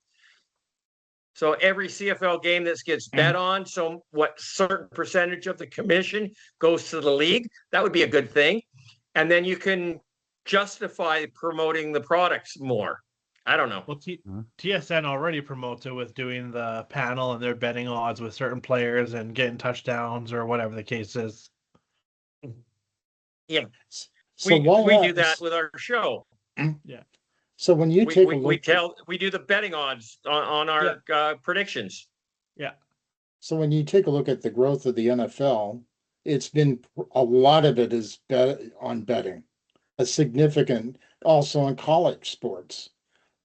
So every CFL game that gets bet on, so what certain percentage of the commission goes to the league, that would be a good thing. And then you can justify promoting the products more. I don't know. Well, TSN already promotes it with doing the panel and their betting odds with certain players and getting touchdowns or whatever the case is. Yeah. So we do that with our show. Yeah. So when you take a look, we do the betting odds on our predictions. Yeah. So when you take a look at the growth of the NFL, it's been a lot of it is on betting, a significant also in college sports.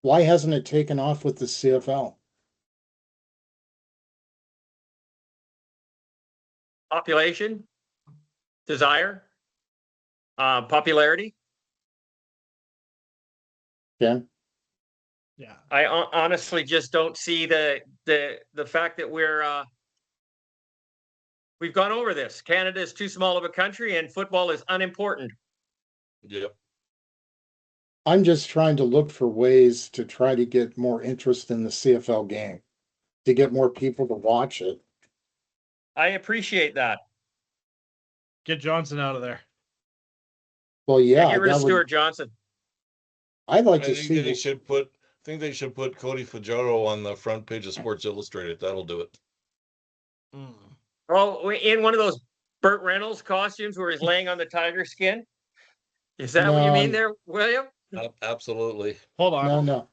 Why hasn't it taken off with the CFL? Population, desire, popularity. Yeah. Yeah. I honestly just don't see the fact that we've gone over this. Canada is too small of a country, and football is unimportant. Yep. I'm just trying to look for ways to try to get more interest in the CFL game, to get more people to watch it. I appreciate that. Get Johnson out of there. Well, yeah, Get rid of that Stuart would. Johnson. I'd like I to think see. they should put. I think they should put Cody Fajardo on the front page of Sports Illustrated. That'll do it. Oh, in one of those Burt Reynolds costumes where he's laying on the tiger skin. Is that what you mean No, there, William? Absolutely. Hold on.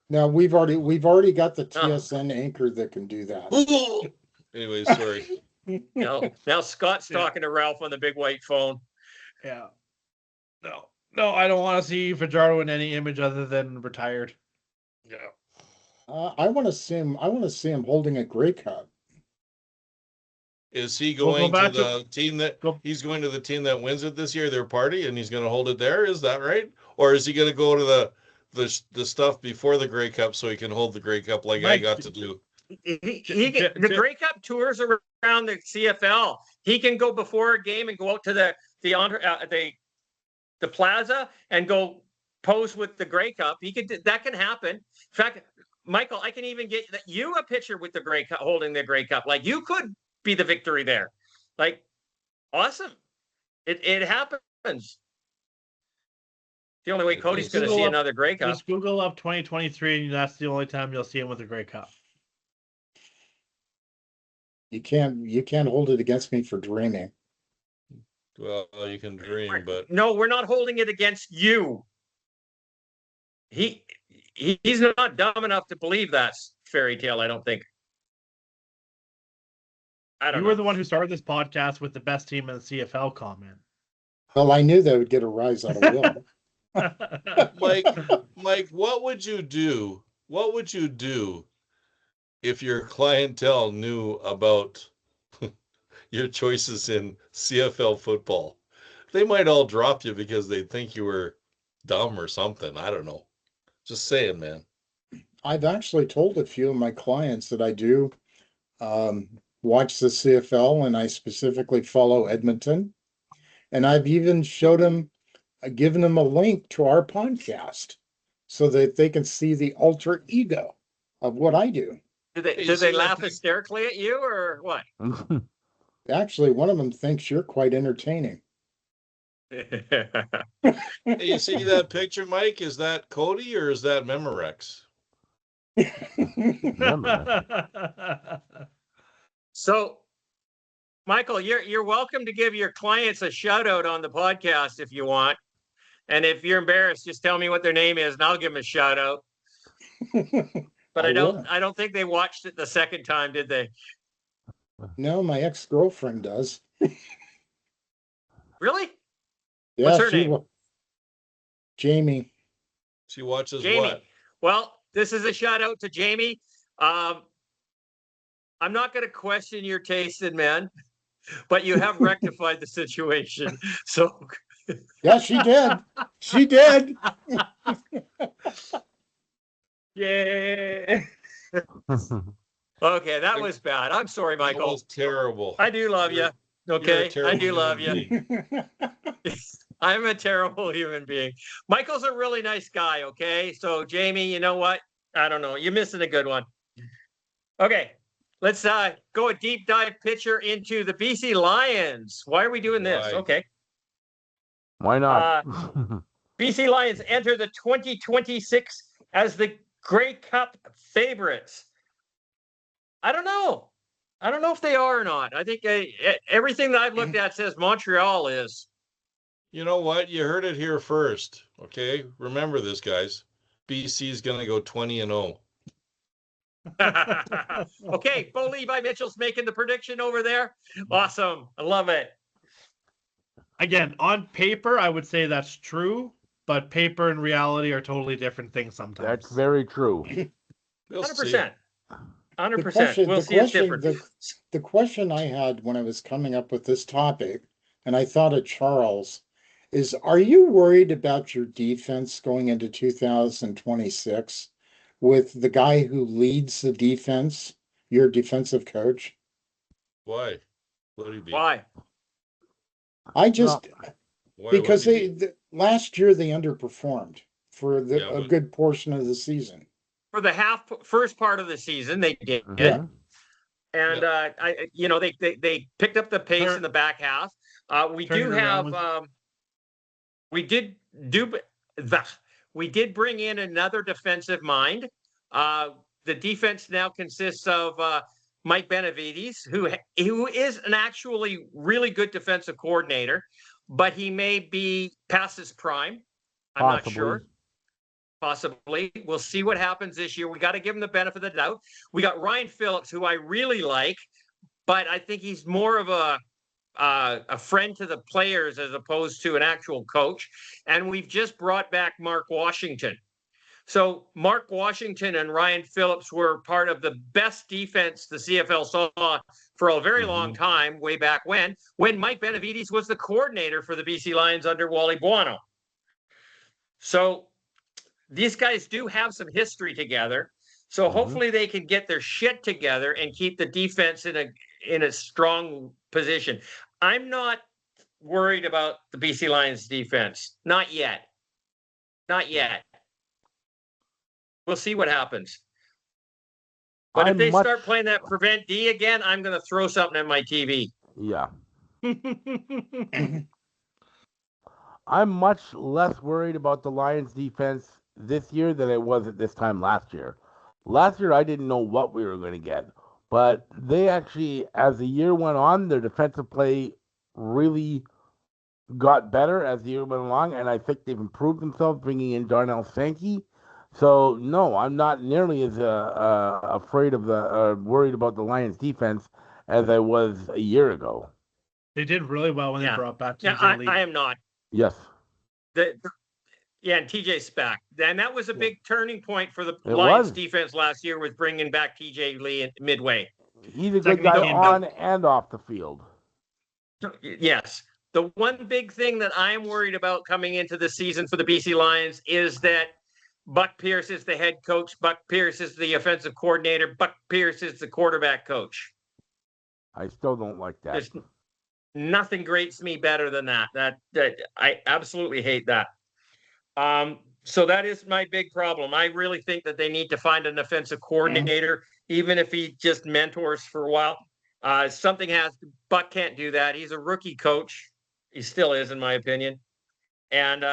no. We've already got the Oh. TSN anchor that can do that. Anyways, sorry. Now Scott's talking to Ralph on the big white phone. Yeah. No, I don't want to see Fajardo in any image other than retired. Yeah. I want to see him. I want to see him holding a Grey Cup. Is he We'll go going to back the team that he's going to the team that wins it this year, their party, and he's going to hold it there? Is that right? Or is he going to go to the stuff before the Grey Cup so he can hold the Grey Cup like I got to do? The Grey Cup tours around the CFL. He can go before a game and go out to the plaza and go pose with the Grey Cup. That can happen. In fact, Michael, I can even get you a picture with the Grey Cup, holding the Grey Cup. Like you could be the victory there. Like, awesome. It happens. The only way Cody's going to see another Grey Cup. Just Google up 2023, and that's the only time you'll see him with a Grey Cup. You can't hold it against me for dreaming. Well, you can dream, but no, we're not holding it against you. He's not dumb enough to believe that's fairy tale, I don't think. You were the one who started this podcast with the best team in the CFL comment. Well, I knew that would get a rise out of Will. Mike, what would you do? What would you do if your clientele knew about your choices in CFL football? They might all drop you because they think you were dumb or something. I don't know. Just saying, man. I've actually told a few of my clients that I do watch the CFL, and I specifically follow Edmonton. And I've even given them a link to our podcast so that they can see the alter ego of what I do. Do they laugh hysterically at you or what? Actually, one of them thinks you're quite entertaining. Hey, you see that picture, Mike? Is that Cody or is that Memorex? So, Michael, you're welcome to give your clients a shout out on the podcast if you want. And if you're embarrassed, just tell me what their name is and I'll give them a shout out. But I don't think they watched it the second time, did they? No, my ex-girlfriend does. Really? Yeah, what's her name? Jamie. She watches Jamie. What? Well, this is a shout out to Jamie. I'm not going to question your taste in men, but you have rectified the situation. So, yeah, she did. She did. Yeah. Okay, that was bad. I'm sorry, Michael. That was terrible. I do love you. Okay, I do love you. Being. I'm a terrible human being. Michael's a really nice guy, okay? So, Jamie, you know what? I don't know. You're missing a good one. Okay, let's go a deep dive picture into the BC Lions. Why are we doing this? Okay. Why not? BC Lions enter the 2026 as the Grey Cup favorites. I don't know. I don't know if they are or not. I think everything that I've looked at says Montreal is. You know what? You heard it here first. Okay, remember this, guys. BC is going to go 20-0. Okay, Bo Levi Mitchell's making the prediction over there. Awesome. I love it. Again, on paper, I would say that's true, but paper and reality are totally different things sometimes. That's very true. 100%. 100%. We'll see it's different. The question I had when I was coming up with this topic, and I thought of Charles, is are you worried about your defense going into 2026 with the guy who leads the defense, your defensive coach? Why? What would he be? Why? I just because last year they underperformed for a good portion of the season. For the first part of the season, they did. Yeah. And they picked up the pace in the back half. We did bring in another defensive mind. The defense now consists of Mike Benavides, who is an actually really good defensive coordinator, but he may be past his prime. I'm not sure. Possibly. We'll see what happens this year. We got to give him the benefit of the doubt. We got Ryan Phillips, who I really like, but I think he's more of a friend to the players as opposed to an actual coach. And we've just brought back Mark Washington. So Mark Washington and Ryan Phillips were part of the best defense the CFL saw for a very long time, way back when Mike Benavides was the coordinator for the BC Lions under Wally Buono. So these guys do have some history together. So hopefully they can get their shit together and keep the defense in a strong position. I'm not worried about the BC Lions defense. Not yet. Not yet. We'll see what happens. But if they start playing that Prevent D again, I'm going to throw something at my TV. Yeah. I'm much less worried about the Lions defense this year than I was at this time last year. Last year, I didn't know what we were going to get, but they actually, as the year went on, their defensive play really got better as the year went along, and I think they've improved themselves, bringing in Darnell Sankey. So no, I'm not nearly as afraid of the worried about the Lions defense as I was a year ago. They did really well when they Yeah. brought back Yeah, TJ Lee. I am not. Yes, Yeah, and TJ's back. And that was a Yeah. big turning point for the It Lions was. defense last year with bringing back TJ Lee at midway. he's a It's like good guy me came on and off the field. Yes. The one big thing that I'm worried about coming into the season for the BC Lions is that Buck Pierce is the head coach. Buck Pierce is the offensive coordinator. Buck Pierce is the quarterback coach. I still don't like that. There's nothing grates me better than that. That I absolutely hate that. So that is my big problem. I really think that they need to find an offensive coordinator, even if he just mentors for a while. Buck can't do that. He's a rookie coach. He still is, in my opinion. And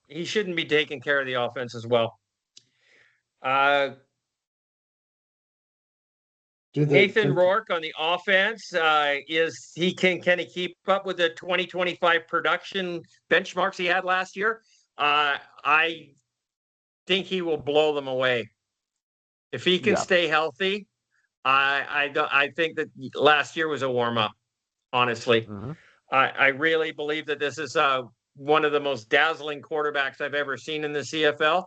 he shouldn't be taking care of the offense as well. Nathan Rourke on the offense can he keep up with the 2025 production benchmarks he had last year? I think he will blow them away if he can stay healthy. I think that last year was a warm up. Honestly, I really believe that this is one of the most dazzling quarterbacks I've ever seen in the CFL.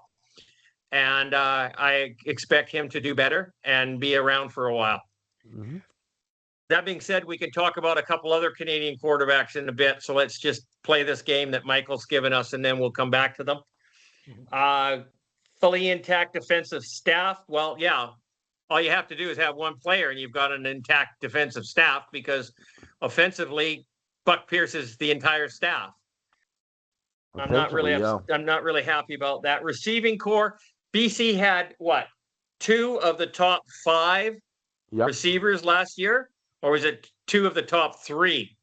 And I expect him to do better and be around for a while. That being said, we can talk about a couple other Canadian quarterbacks in a bit. So let's just play this game that Michael's given us, and then we'll come back to them. Fully intact defensive staff. Well, yeah, all you have to do is have one player, and you've got an intact defensive staff because offensively, Buck Pierce is the entire staff. I'm not really happy about that. Receiving core, BC had what? 2 of the top 5 receivers last year, or was it 2 of the top 3?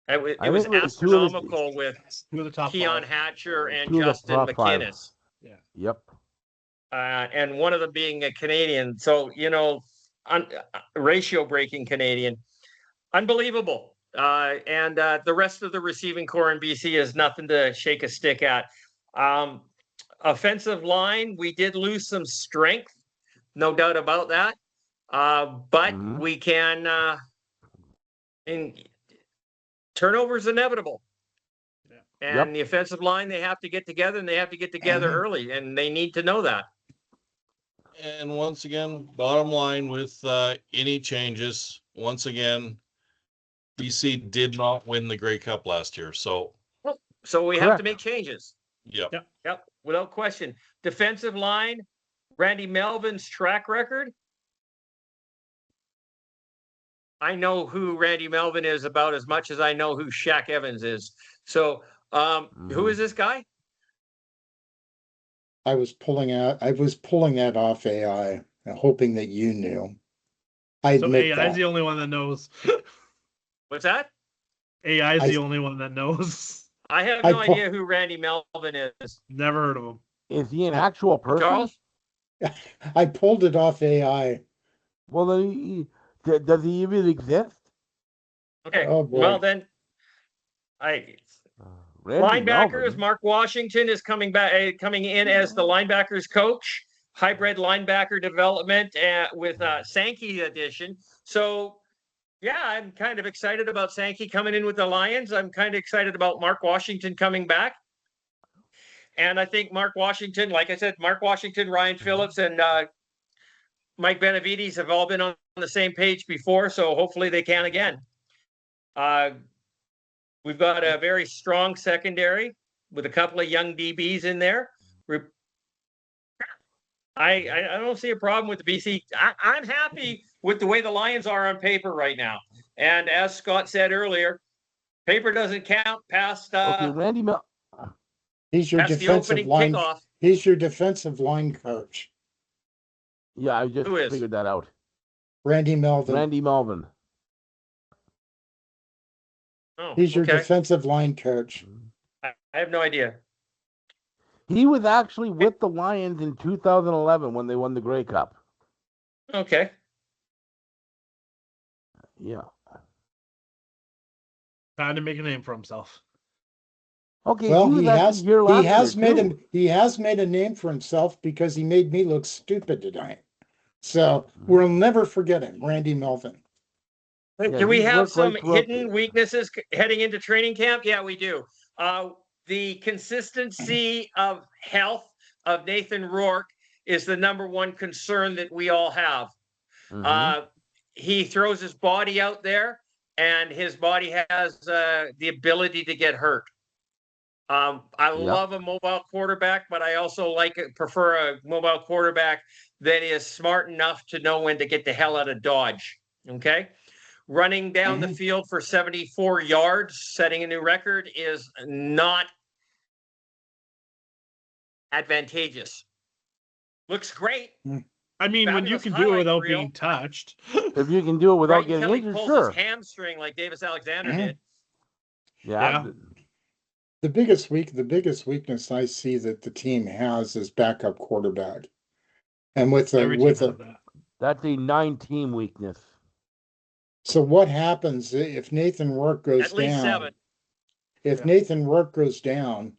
It was astronomical with Keon Hatcher and Justin McInnes. Yeah. Yep. And one of them being a Canadian. So, ratio breaking Canadian. Unbelievable. And the rest of the receiving core in BC is nothing to shake a stick at. Offensive line, we did lose some strength, no doubt about that. But we can, turnover is inevitable. Yeah. And the offensive line, they have to get together, and they have to get together early, and they need to know that. And once again, bottom line with any changes, once again, BC did not win the Grey Cup last year. So we have to make changes. Yep, without question. Defensive line, Randy Melvin's track record. I know who Randy Melvin is about as much as I know who Shaq Evans is. So who is this guy? I was pulling that off AI, hoping that you knew. I admit AI is the only one that knows. What's that? AI is the only one that knows. I have no idea who Randy Melvin is. Never heard of him. Is he an actual person? Charles? I pulled it off AI. Well, then does he even exist? Okay. Oh, well, then linebackers, Mark Washington is coming in as the linebackers coach, hybrid linebacker development with Sankey addition. So, yeah, I'm kind of excited about Sankey coming in with the Lions. I'm kind of excited about Mark Washington coming back. And I think Mark Washington, like I said, Ryan Phillips, and Mike Benavides have all been on the same page before, so hopefully they can again. We've got a very strong secondary with a couple of young DBs in there. I don't see a problem with the BC. I'm happy with the way the Lions are on paper right now. And as Scott said earlier, paper doesn't count past Randy He's your defensive line. Kickoff. He's your defensive line coach. Yeah, I just figured that out. Randy Melvin. Oh, he's your defensive line coach. I have no idea. He was actually with the Lions in 2011 when they won the Grey Cup. Okay. Yeah. Trying to make a name for himself. Okay, Well, he was actually here he last has year made too. he has made a name for himself because he made me look stupid tonight. So we'll never forget him, Randy Melvin. Yeah, Can we he's have worked right some throughout hidden weaknesses heading into training camp? Yeah, we do. The consistency of health of Nathan Rourke is the number one concern that we all have. Mhm. He throws his body out there, and his body has the ability to get hurt. I love a mobile quarterback, but I also prefer a mobile quarterback that is smart enough to know when to get the hell out of Dodge. Okay. Running down the field for 74 yards, setting a new record, is not advantageous. Looks great. I mean, when you Fabulous can do it highlight without reel. being touched. If you can do it without Right getting until he injured, pulls sure. his hamstring like Davis Alexander did. Yeah. The biggest weakness I see that the team has is backup quarterback. And with Every team has a that. That's a 9-team weakness. so what happens if Nathan Rourke goes At least down? 7. If Nathan Rourke goes down,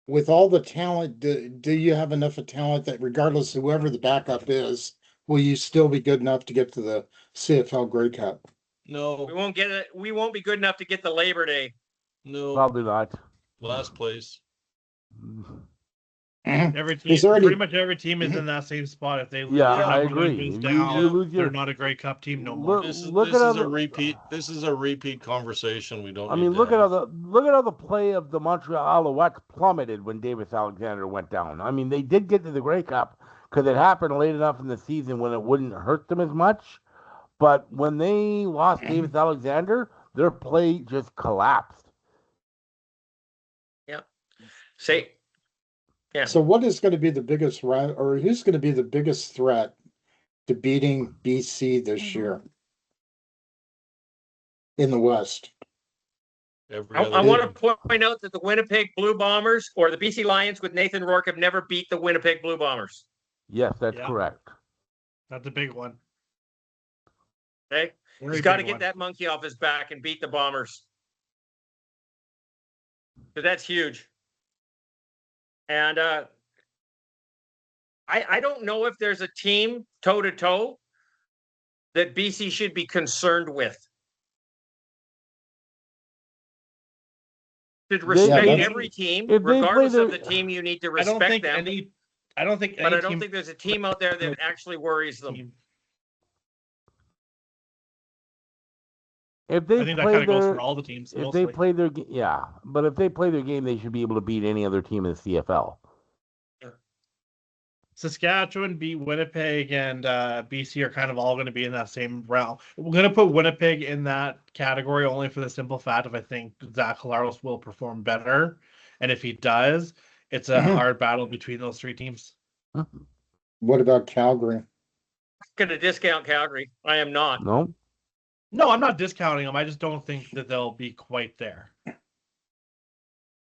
with all the talent, do you have enough of talent that regardless of whoever the backup is, will you still be good enough to get to the CFL Grey Cup? No, We won't get it. We won't be good enough to get the Labor Day. no, Probably not. last place. Every team, He's already pretty much every team is in that same spot. If they lose, Yeah, their I number one agree. goes If down, you lose they're your not a Grey Cup team no more. look This at is a other. repeat. This is a repeat conversation. We don't. I need mean, to look at have. how the play of the Montreal Alouettes plummeted when Davis Alexander went down. I mean, they did get to the Grey Cup because it happened late enough in the season when it wouldn't hurt them as much. But when they lost Davis Alexander, their play just collapsed. Yeah. Say, yeah. So what is going to be the biggest or who's going to be the biggest threat to beating BC this year in the West? I want to point out that the Winnipeg Blue Bombers or the BC Lions with Nathan Rourke have never beat the Winnipeg Blue Bombers. Yes, that's correct. That's a big one. Okay, he's got to get that monkey off his back and beat the Bombers. So that's huge. And I don't know if there's a team toe-to-toe that BC should be concerned with. Should respect every team, regardless of the team. You need to respect them. I don't think there's a team out there that actually worries them. If they I think that play kind of goes their, for all the teams. if Mostly. they play their, yeah, but if they play their game, they should be able to beat any other team in the CFL. Saskatchewan beat Winnipeg, and BC are kind of all going to be in that same realm. We're going to put Winnipeg in that category only for the simple fact of I think Zach Hilaros will perform better, and if he does, it's a hard battle between those three teams. What about Calgary? I'm going to discount Calgary. I am not. No, I'm not discounting them. I just don't think that they'll be quite there.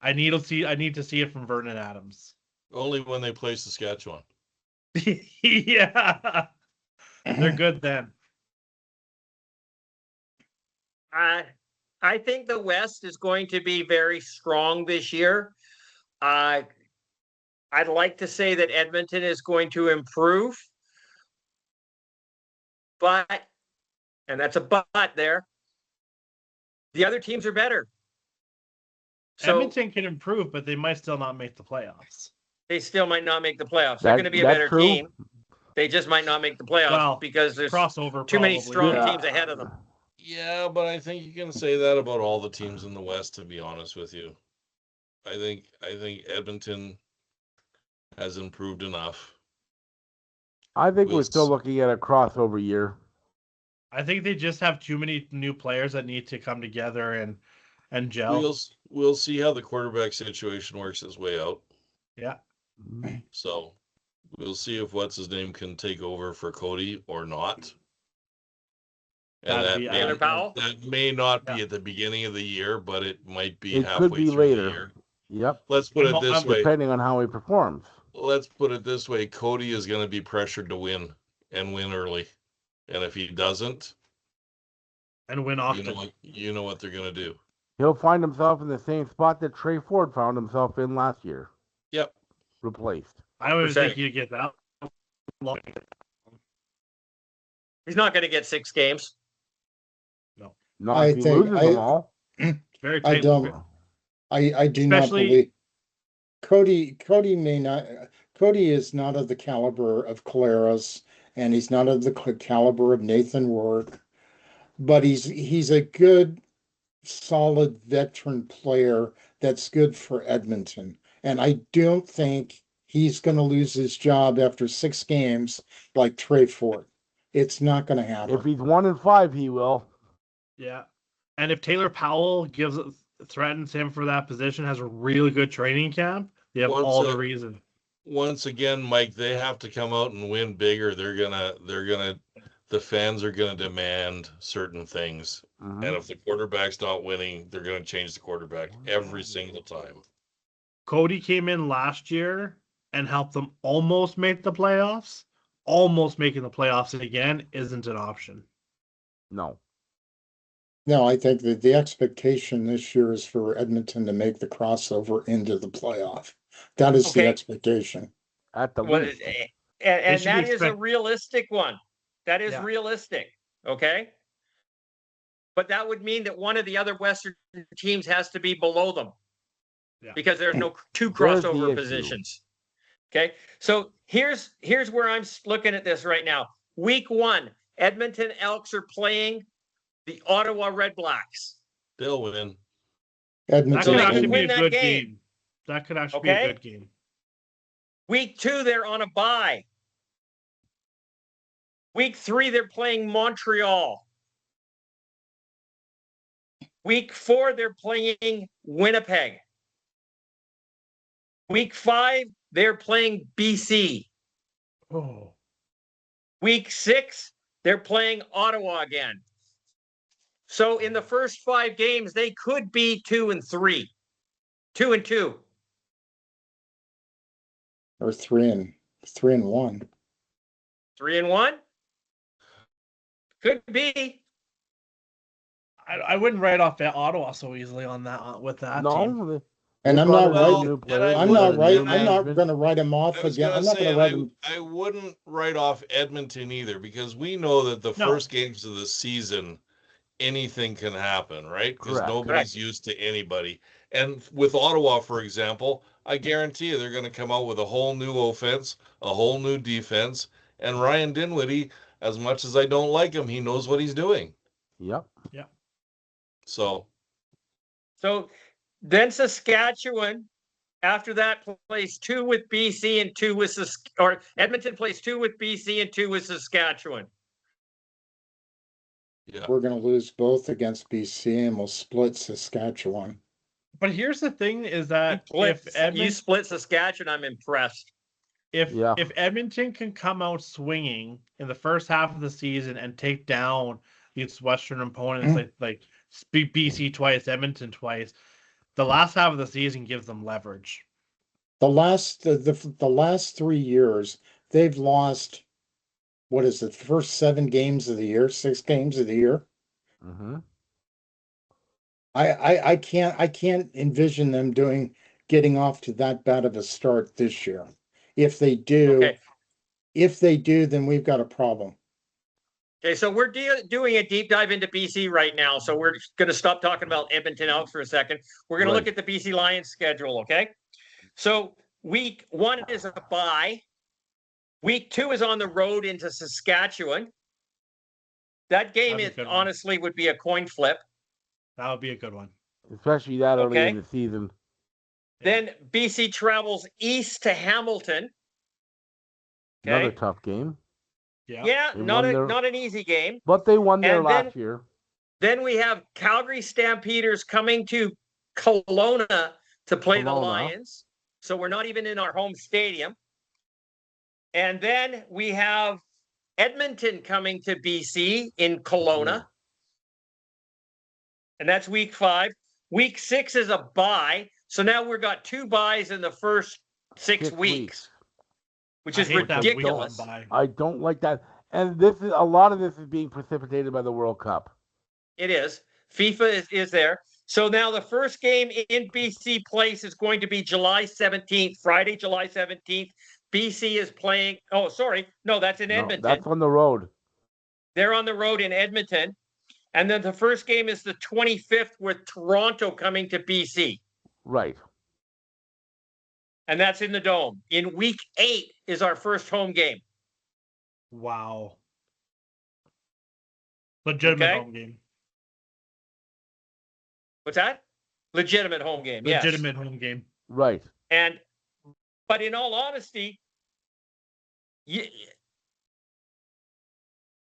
I need to see it from Vernon Adams. Only when they play Saskatchewan. Yeah, they're good then. I think the West is going to be very strong this year. I'd like to say that Edmonton is going to improve, but, and that's a but there, the other teams are better. So Edmonton can improve, but they might still not make the playoffs. They still might not make the playoffs. They're going to be a better team. They just might not make the playoffs because there's too many strong teams ahead of them. Yeah, but I think you can say that about all the teams in the West, to be honest with you. I think Edmonton has improved enough. I think we're still looking at a crossover year. I think they just have too many new players that need to come together and gel. We'll see how the quarterback situation works its way out. Yeah. So we'll see if what's his name can take over for Cody or not. And that may not be at the beginning of the year, but it might be halfway through the year. Yep. Let's put it this way. Depending on how he performs. Let's put it this way. Cody is going to be pressured to win and win early. And if he doesn't, and win often, you know what they're going to do. He'll find himself in the same spot that Trey Ford found himself in last year. Yep. Replaced. I don't even think he'd get that long. He's not going to get 6 games. No. Not if he loses them all. Very tight. I do not believe Cody is not of the caliber of Caleras, and he's not of the caliber of Nathan Rourke, but he's a good, solid veteran player that's good for Edmonton. And I don't think he's going to lose his job after 6 games like Trey Ford. It's not going to happen. If he's 1-5, he will. Yeah. And if Taylor Powell threatens him for that position, has a really good training camp, they have all the reason. Once again, Mike, they have to come out and win bigger. The fans are gonna demand certain things. Mm-hmm. And if the quarterback's not winning, they're gonna change the quarterback every single time. Cody came in last year and helped them almost make the playoffs. Almost making the playoffs again isn't an option. No. No, I think that the expectation this year is for Edmonton to make the crossover into the playoff. That is the expectation. At the least. And that is a realistic one. That is realistic. Okay. But that would mean that one of the other Western teams has to be below them. Yeah. Because there's no 2 crossover positions. Okay. So here's where I'm looking at this right now. Week 1, Edmonton Elks are playing the Ottawa Red Blacks. They'll win. Edmonton that could actually be a good game. That could actually be a good game. Week 2, they're on a bye. Week 3, they're playing Montreal. Week 4, they're playing Winnipeg. Week 5, they're playing BC. Oh. Week 6, they're playing Ottawa again. So in the first 5 games, they could be 2-3, 2-2, or 3-1. 3-1 could be. I wouldn't write off Ottawa so easily on that with that team. And I'm not going to write him off again. I'm not going to write him. I wouldn't write off Edmonton either, because we know that the first games of the season, anything can happen, right? Because nobody's used to anybody. And with Ottawa, for example, I guarantee you they're going to come out with a whole new offense, a whole new defense. And Ryan Dinwiddie, as much as I don't like him, he knows what he's doing. Yep. Yeah. So then Saskatchewan, after that, plays 2 with BC and 2 with or Edmonton plays 2 with BC and 2 with Saskatchewan. Yeah. We're going to lose both against BC and we'll split Saskatchewan. But here's the thing: is that you split Saskatchewan, I'm impressed. If Edmonton can come out swinging in the first half of the season and take down these Western opponents like BC twice, Edmonton twice, the last half of the season gives them leverage. The last 3 years, they've lost. What is it? The first 7 games of the year, 6 games of the year. Mm-hmm. I can't envision them getting off to that bad of a start this year. If they do, then we've got a problem. Okay, so we're doing a deep dive into BC right now. So we're going to stop talking about Edmonton Elks for a second. We're going to look at the BC Lions schedule, okay? So week 1 is a bye. Week 2 is on the road into Saskatchewan. That game, honestly, would be a coin flip. That would be a good one. Especially that early in the season. Then BC travels east to Hamilton. Okay? Another tough game. Yeah, not an easy game. But they won there last year. Then we have Calgary Stampeders coming to Kelowna to play the Lions. So we're not even in our home stadium. And then we have Edmonton coming to BC in Kelowna. And that's week 5. Week 6 is a bye. So now we've got 2 buys in the first 6 weeks, which is ridiculous. I don't like that. And a lot of this is being precipitated by the World Cup. It is. FIFA is there. So now the first game in BC Place is going to be July 17th, Friday, July 17th. BC is playing. Oh, sorry. No, that's in Edmonton. That's on the road. They're on the road in Edmonton. And then the first game is the 25th with Toronto coming to BC. Right. And that's in the Dome. In week 8 is our first home game. Wow. Legitimate home game. What's that? Legitimate home game. Legitimate home game. Right. But in all honesty,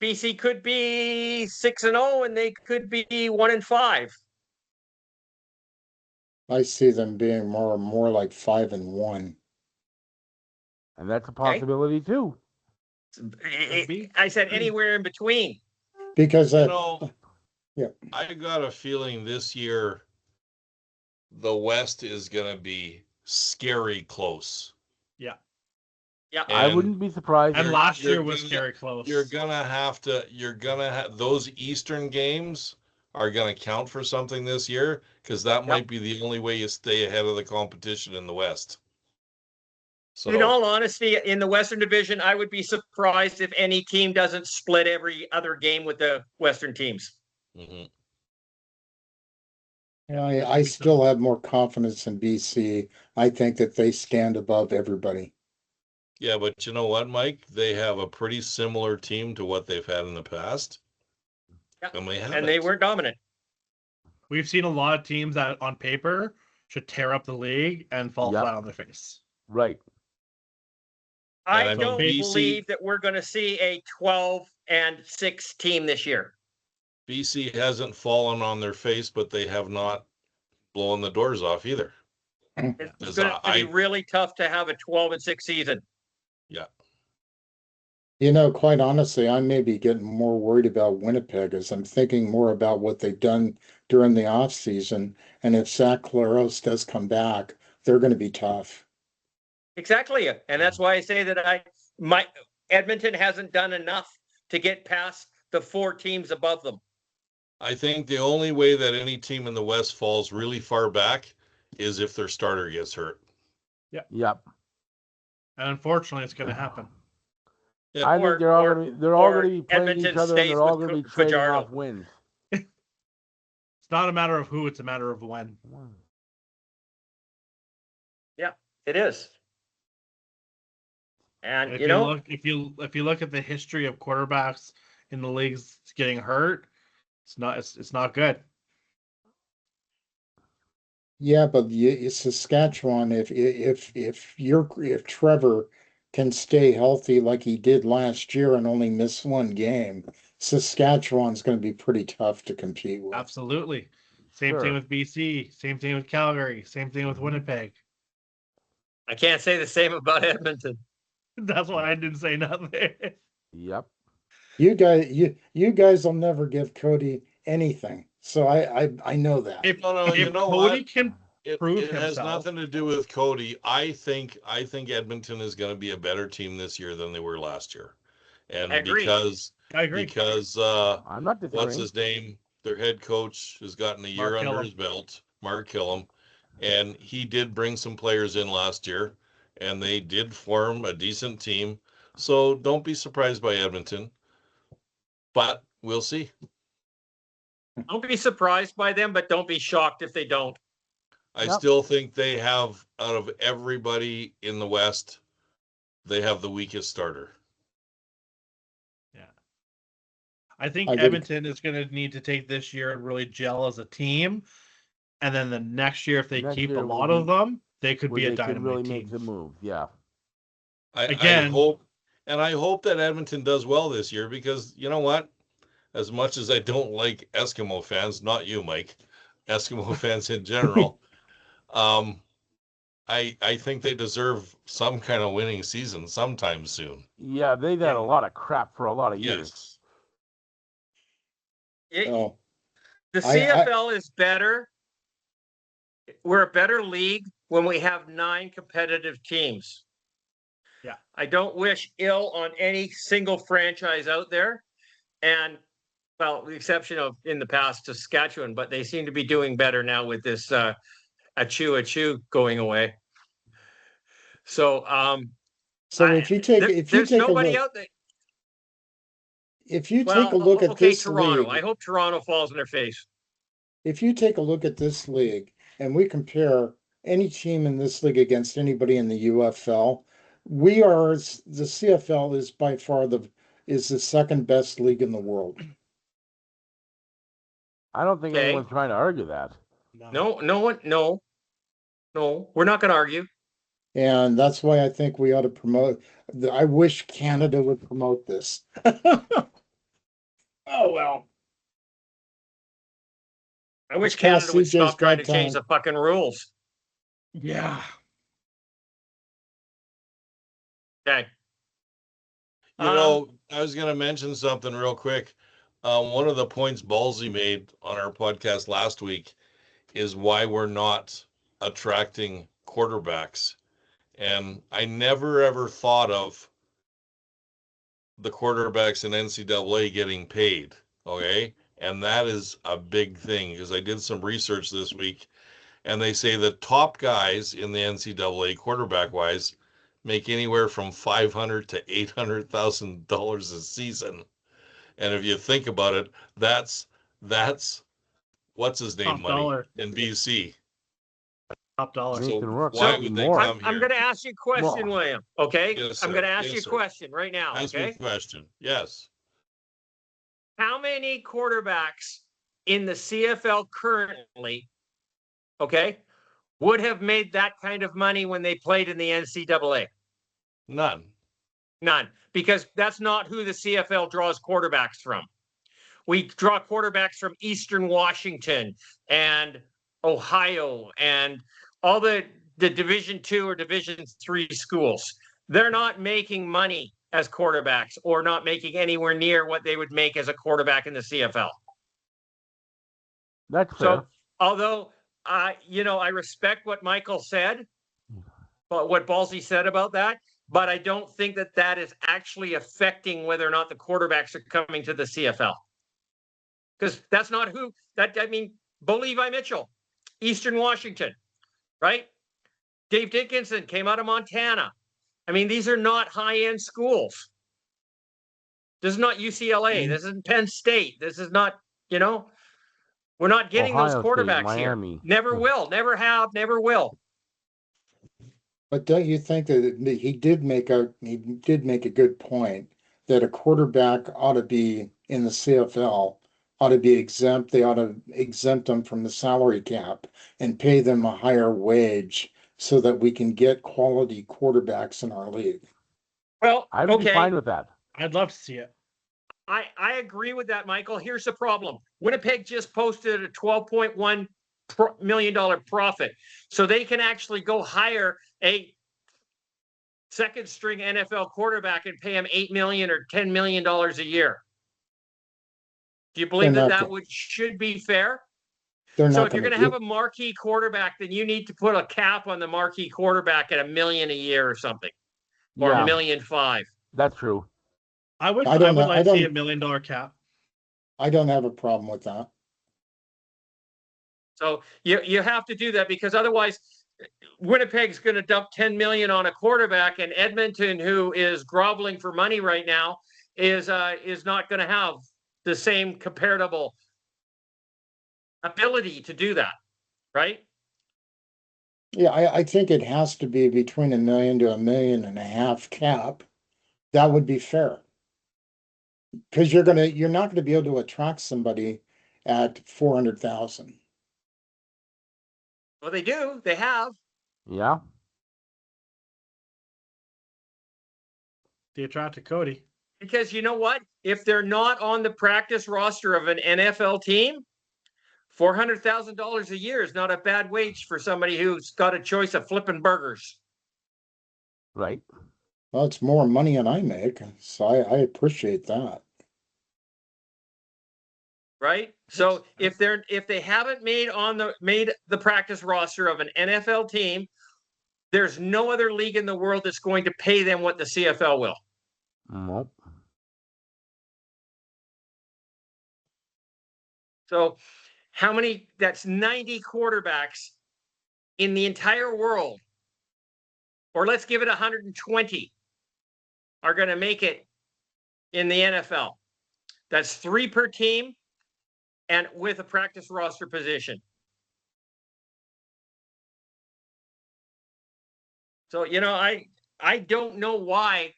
BC could be 6-0 and they could be 1-5. I see them being more like 5-1. And that's a possibility too. I said anywhere in between. Because yeah, I got a feeling this year the West is going to be scary close. Yeah. Yeah. I wouldn't be surprised. And last year was scary close. You're going to have those Eastern games are going to count for something this year, because that might be the only way you stay ahead of the competition in the West. So, in all honesty, in the Western Division, I would be surprised if any team doesn't split every other game with the Western teams. Mm-hmm. Yeah, I still have more confidence in BC. I think that they stand above everybody. Yeah, but you know what, Mike? They have a pretty similar team to what they've had in the past. Yeah. And they weren't dominant. We've seen a lot of teams that on paper should tear up the league and fall flat on their face. Right. I don't believe that we're going to see a 12-6 team this year. BC hasn't fallen on their face, but they have not blown the doors off either. It's going to be really tough to have a 12-6 season. Yeah. You know, quite honestly, I may be getting more worried about Winnipeg as I'm thinking more about what they've done during the off season. And if Zach Claros does come back, they're going to be tough. Exactly. And that's why I say that Edmonton hasn't done enough to get past the 4 teams above them. I think the only way that any team in the West falls really far back is if their starter gets hurt. Yep. And unfortunately, it's going to happen. Yeah. I think they're all going to be playing Edmonton each other, and they're all going to be trading Fajardo. off wins. It's not a matter of who; it's a matter of when. Yeah, it is. And if you look at the history of quarterbacks in the leagues getting hurt, it's not good. Yeah, but Saskatchewan, if Trevor can stay healthy like he did last year and only miss 1 game, Saskatchewan's going to be pretty tough to compete with. Absolutely. Same thing with BC. Same thing with Calgary. Same thing with Winnipeg. I can't say the same about Edmonton. That's why I didn't say nothing. Yep. You guys will never give Cody anything. So I know that. If you know Cody what? can prove it has himself. nothing to do with Cody. I think Edmonton is going to be a better team this year than they were last year. And I agree. because I'm not disagreeing. what's his name? Their head coach has gotten a year under his belt, Mark Killam, and he did bring some players in last year, and they did form a decent team. So don't be surprised by Edmonton, but we'll see. Don't be surprised by them, but don't be shocked if they don't. I still think they have, out of everybody in the West, they have the weakest starter. Yeah. I think Edmonton is going to need to take this year and really gel as a team. And then the next year, if they keep a lot of them, they could be a dynamite really team. Make the move. Yeah. I hope that Edmonton does well this year, because you know what? As much as I don't like Eskimo fans, not you, Mike, Eskimo fans in general, I think they deserve some kind of winning season sometime soon. Yeah, they've had a lot of crap for a lot of years. The CFL is better. we're a better league when we have 9 competitive teams. Yeah. I don't wish ill on any single franchise out there. And well, the exception of in the past Saskatchewan, but they seem to be doing better now with this achoo going away. So if you take there's a nobody look, out there. if you take Well, a look at okay, this Toronto. league, I hope Toronto falls in their face. if you take a look at this league and we compare any team in this league against anybody in the UFL, the CFL is by far the second best league in the world. I don't think Okay. anyone's trying to argue that. No, we're not going to argue. And that's why I think we ought to promote. I wish Canada would promote this. Oh, well. I wish Past Canada would CJ's stop trying to bedtime. change the fucking rules. Yeah. Okay. You know, I was going to mention something real quick. One of the points Ballsy made on our podcast last week is why we're not attracting quarterbacks. And I never ever thought of the quarterbacks in NCAA getting paid. Okay. And that is a big thing because I did some research this week and they say the top guys in the NCAA quarterback wise make anywhere from $500,000 to $800,000 a season. And if you think about it, that's what's his name Top money dollar. in BC. Top dollar. Nathan So Rourke why might be would they more. come I'm here? going to ask you a question, Well- William. Okay. Yes, I'm sir. going to ask Yes, you a sir. question right now. Ask me Okay. a question. Yes. How many quarterbacks in the CFL currently, okay, would have made that kind of money when they played in the NCAA? None. None, because that's not who the CFL draws quarterbacks from. We draw quarterbacks from Eastern Washington and Ohio and all the Division II or Division III schools. They're not making money as quarterbacks or not making anywhere near what they would make as a quarterback in the CFL. That's fair. So, although I respect what Michael said, but what Ballsy said about that, but I don't think that that is actually affecting whether or not the quarterbacks are coming to the CFL. Because that's not who that. I mean, Bo Levi Mitchell, Eastern Washington, right? Dave Dickinson came out of Montana. I mean, these are not high-end schools. This is not UCLA. This isn't Penn State. This is not, we're not getting Ohio those quarterbacks State, Miami. here. Never will. Never have. Never will. But don't you think that he did make a good point that a quarterback ought to be in the CFL, ought to be exempt. They ought to exempt them from the salary cap and pay them a higher wage so that we can get quality quarterbacks in our league. Well, I'd be fine with that. I'd love to see it. I agree with that, Michael. Here's the problem. Winnipeg just posted a $12.1 million profit. So they can actually go hire a second string NFL quarterback and pay him $8 million or $10 million a year. Do you believe that should be fair? So if you're going to have a marquee quarterback, then you need to put a cap on the marquee quarterback at $1 million a year or something, or $1.5 million. That's true. I would like to see $1 million cap. I don't have a problem with that. So you have to do that because otherwise Winnipeg's going to dump $10 million on a quarterback, and Edmonton, who is groveling for money right now, is not going to have the same comparable ability to do that, right? Yeah, I think it has to be between $1 million to $1.5 million cap. That would be fair. Because you're not gonna be able to attract somebody at 400,000. Well, they do. They have. Yeah. They attracted Cody. Because you know what? If they're not on the practice roster of an NFL team, $400,000 a year is not a bad wage for somebody who's got a choice of flipping burgers. Right. Well, it's more money than I make, so I appreciate that. right? So if they haven't made the practice roster of an NFL team, there's no other league in the world that's going to pay them what the CFL will. Nope. So how many? That's 90 quarterbacks in the entire world, or let's give it 120, are going to make it in the NFL. That's 3 per team, and with a practice roster position. So, I don't know why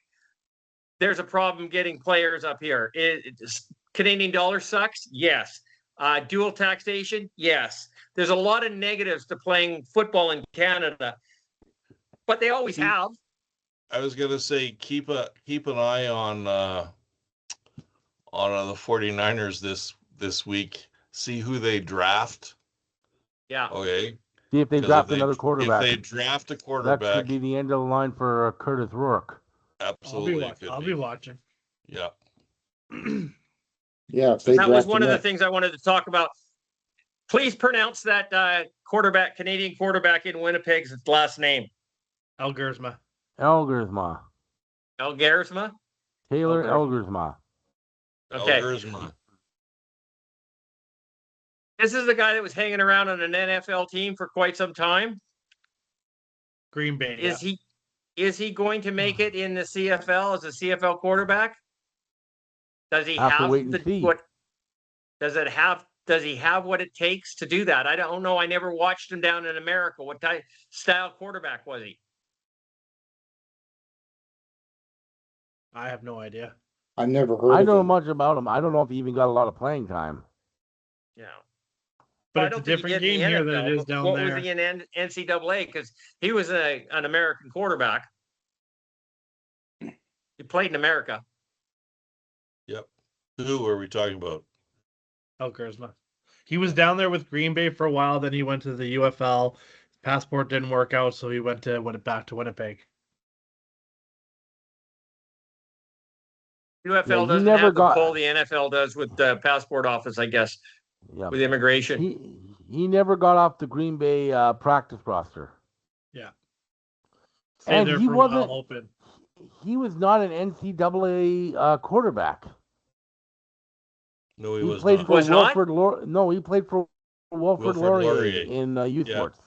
there's a problem getting players up here. Canadian dollar sucks? Yes. Dual taxation? Yes. There's a lot of negatives to playing football in Canada, but they always have. I was gonna say keep an eye on the 49ers this week. See who they draft. Yeah. Okay. See if they draft another quarterback. If they draft a that quarterback, could be the end of the line for Curtis Rourke. absolutely, I'll be watching. Yeah. Yeah, if So they that was draft one of the him. things I wanted to talk about. Please pronounce that Canadian quarterback in Winnipeg's last name. Elgersma. Elgersma. Elgersma? Taylor Elgersma. Okay. Elgersma. This is the guy that was hanging around on an NFL team for quite some time. Green Bay. Is he going to make it in the CFL as a CFL quarterback? Does he Have to have wait and see. Does he have what it takes to do that? I don't know. I never watched him down in America. What type style quarterback was he? I have no idea. I never heard I of don't know him. much about him. I don't know if he even got a lot of playing time. Yeah. But I it's a don't think he different did in game the here NFL, than it is but down what there. was he in NCAA? Because he was an American quarterback. He played in America. Yep. Who are we talking about? Elgersma. He was down there with Green Bay for a while. Then he went to the UFL. Passport didn't work out, so he went back to Winnipeg. UFL doesn't have the pull the NFL does with the passport office, I guess, with immigration. He never got off the Green Bay practice roster. Yeah. And he wasn't open. He was not an NCAA quarterback. No, he was played not. For was Wilfrid not? No, he played for Wilfrid Laurier in youth sports.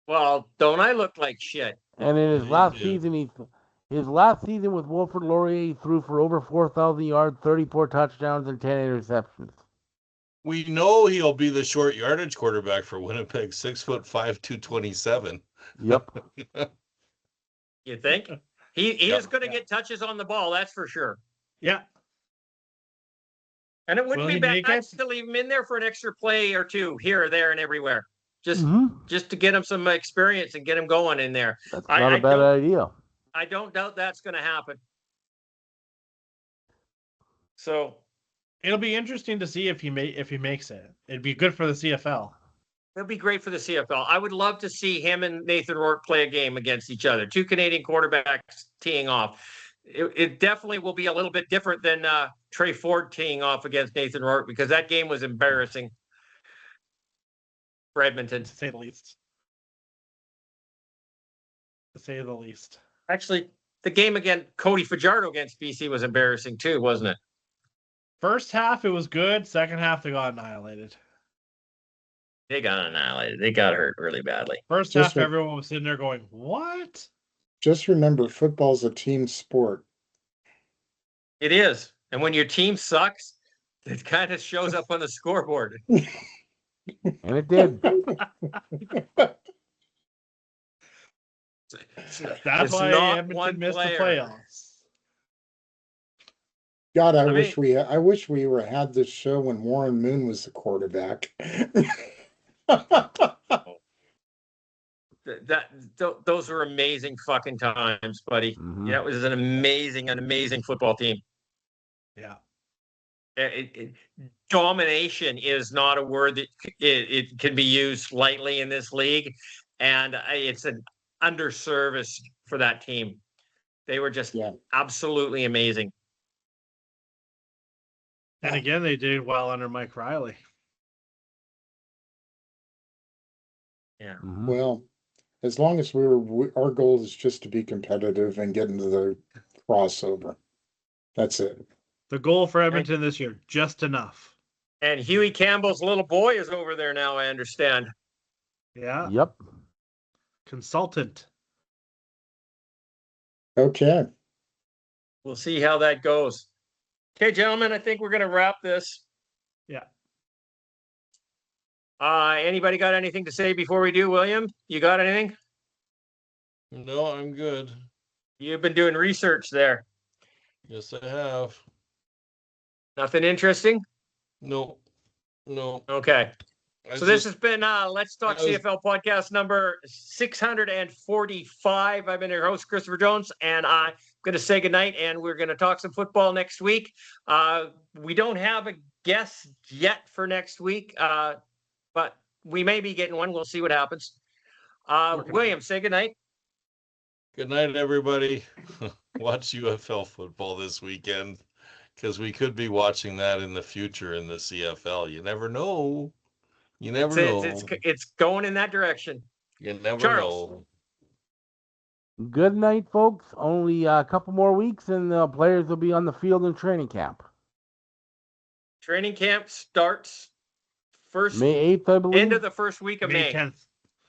Well, don't I look like shit? And in his last season, his last season with Wilfrid Laurier, he threw for over 4,000 yards, 34 touchdowns, and 10 interceptions. We know he'll be the short yardage quarterback for Winnipeg, 6'5", 227. Yep. You think? He is going to get touches on the ball, that's for sure. Yeah. And it wouldn't be bad to leave him in there for an extra play or two here or there and everywhere. Just to get him some experience and get him going in there. That's not a bad idea. I don't doubt that's going to happen. So it'll be interesting to see if he makes it. It'd be good for the CFL. It'll be great for the CFL. I would love to see him and Nathan Rourke play a game against each other. 2 Canadian quarterbacks teeing off. It definitely will be a little bit different than Trey Ford teeing off against Nathan Rourke, because that game was embarrassing for Edmonton, to say the least. To say the least. Actually, the game against Cody Fajardo against BC was embarrassing too, wasn't it? First half, it was good. Second half, they got annihilated. They got annihilated. They got hurt really badly. First half, everyone was sitting there going, what? Just remember, football's a team sport. It is. And when your team sucks, it kind of shows up on the scoreboard. And it did. That's why Edmonton missed the playoffs. God, I wish we had this show when Warren Moon was the quarterback. Those were amazing fucking times, buddy. Mm-hmm. Yeah, it was an amazing football team. Yeah. Domination is not a word that it can be used lightly in this league, and it's an underservice for that team. They were just absolutely amazing. And again, they did well under Mike Riley. Yeah. Well, as long as our goal is just to be competitive and get into the crossover. That's it. The goal for Edmonton this year, just enough. And Huey Campbell's little boy is over there now, I understand. Yeah. Yep. Consultant. Okay. We'll see how that goes. Okay, gentlemen, I think we're going to wrap this. Yeah. Anybody got anything to say before we do, William? You got anything? No, I'm good. You've been doing research there. Yes, I have. Nothing interesting? No. Okay. So this has been Let's Talk I was- CFL podcast number 645. I've been your host, Christopher Jones, and I'm going to say goodnight, and we're going to talk some football next week. We don't have a guest yet for next week, but we may be getting one. We'll see what happens. William, say goodnight. Good night, everybody. Watch UFL football this weekend because we could be watching that in the future in the CFL. You never know. You never know. It's going in that direction. You never Charles. know. Good night, folks. Only a couple more weeks, and the players will be on the field in training camp. Training camp starts May 8th, I believe. end of the first week of May. 10th.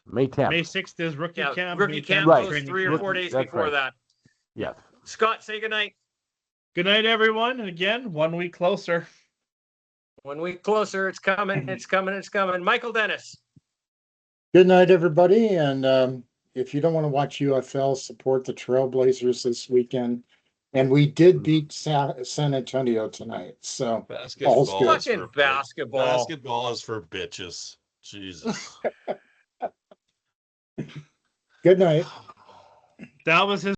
May 10th. May 6th is rookie camp. Rookie May camp 10th, Right. goes training 3 or camp. 4 days That's before right. that. Yes. Scott, say goodnight. Good night, everyone. And again, 1 week closer. 1 week closer. It's coming. It's coming. It's coming. Michael Dennis. Good night, everybody. And if you don't want to watch UFL, support the Trailblazers this weekend. And we did beat San Antonio tonight. So all's good. Fucking basketball. Basketball is for bitches. Jesus. Good night. That was his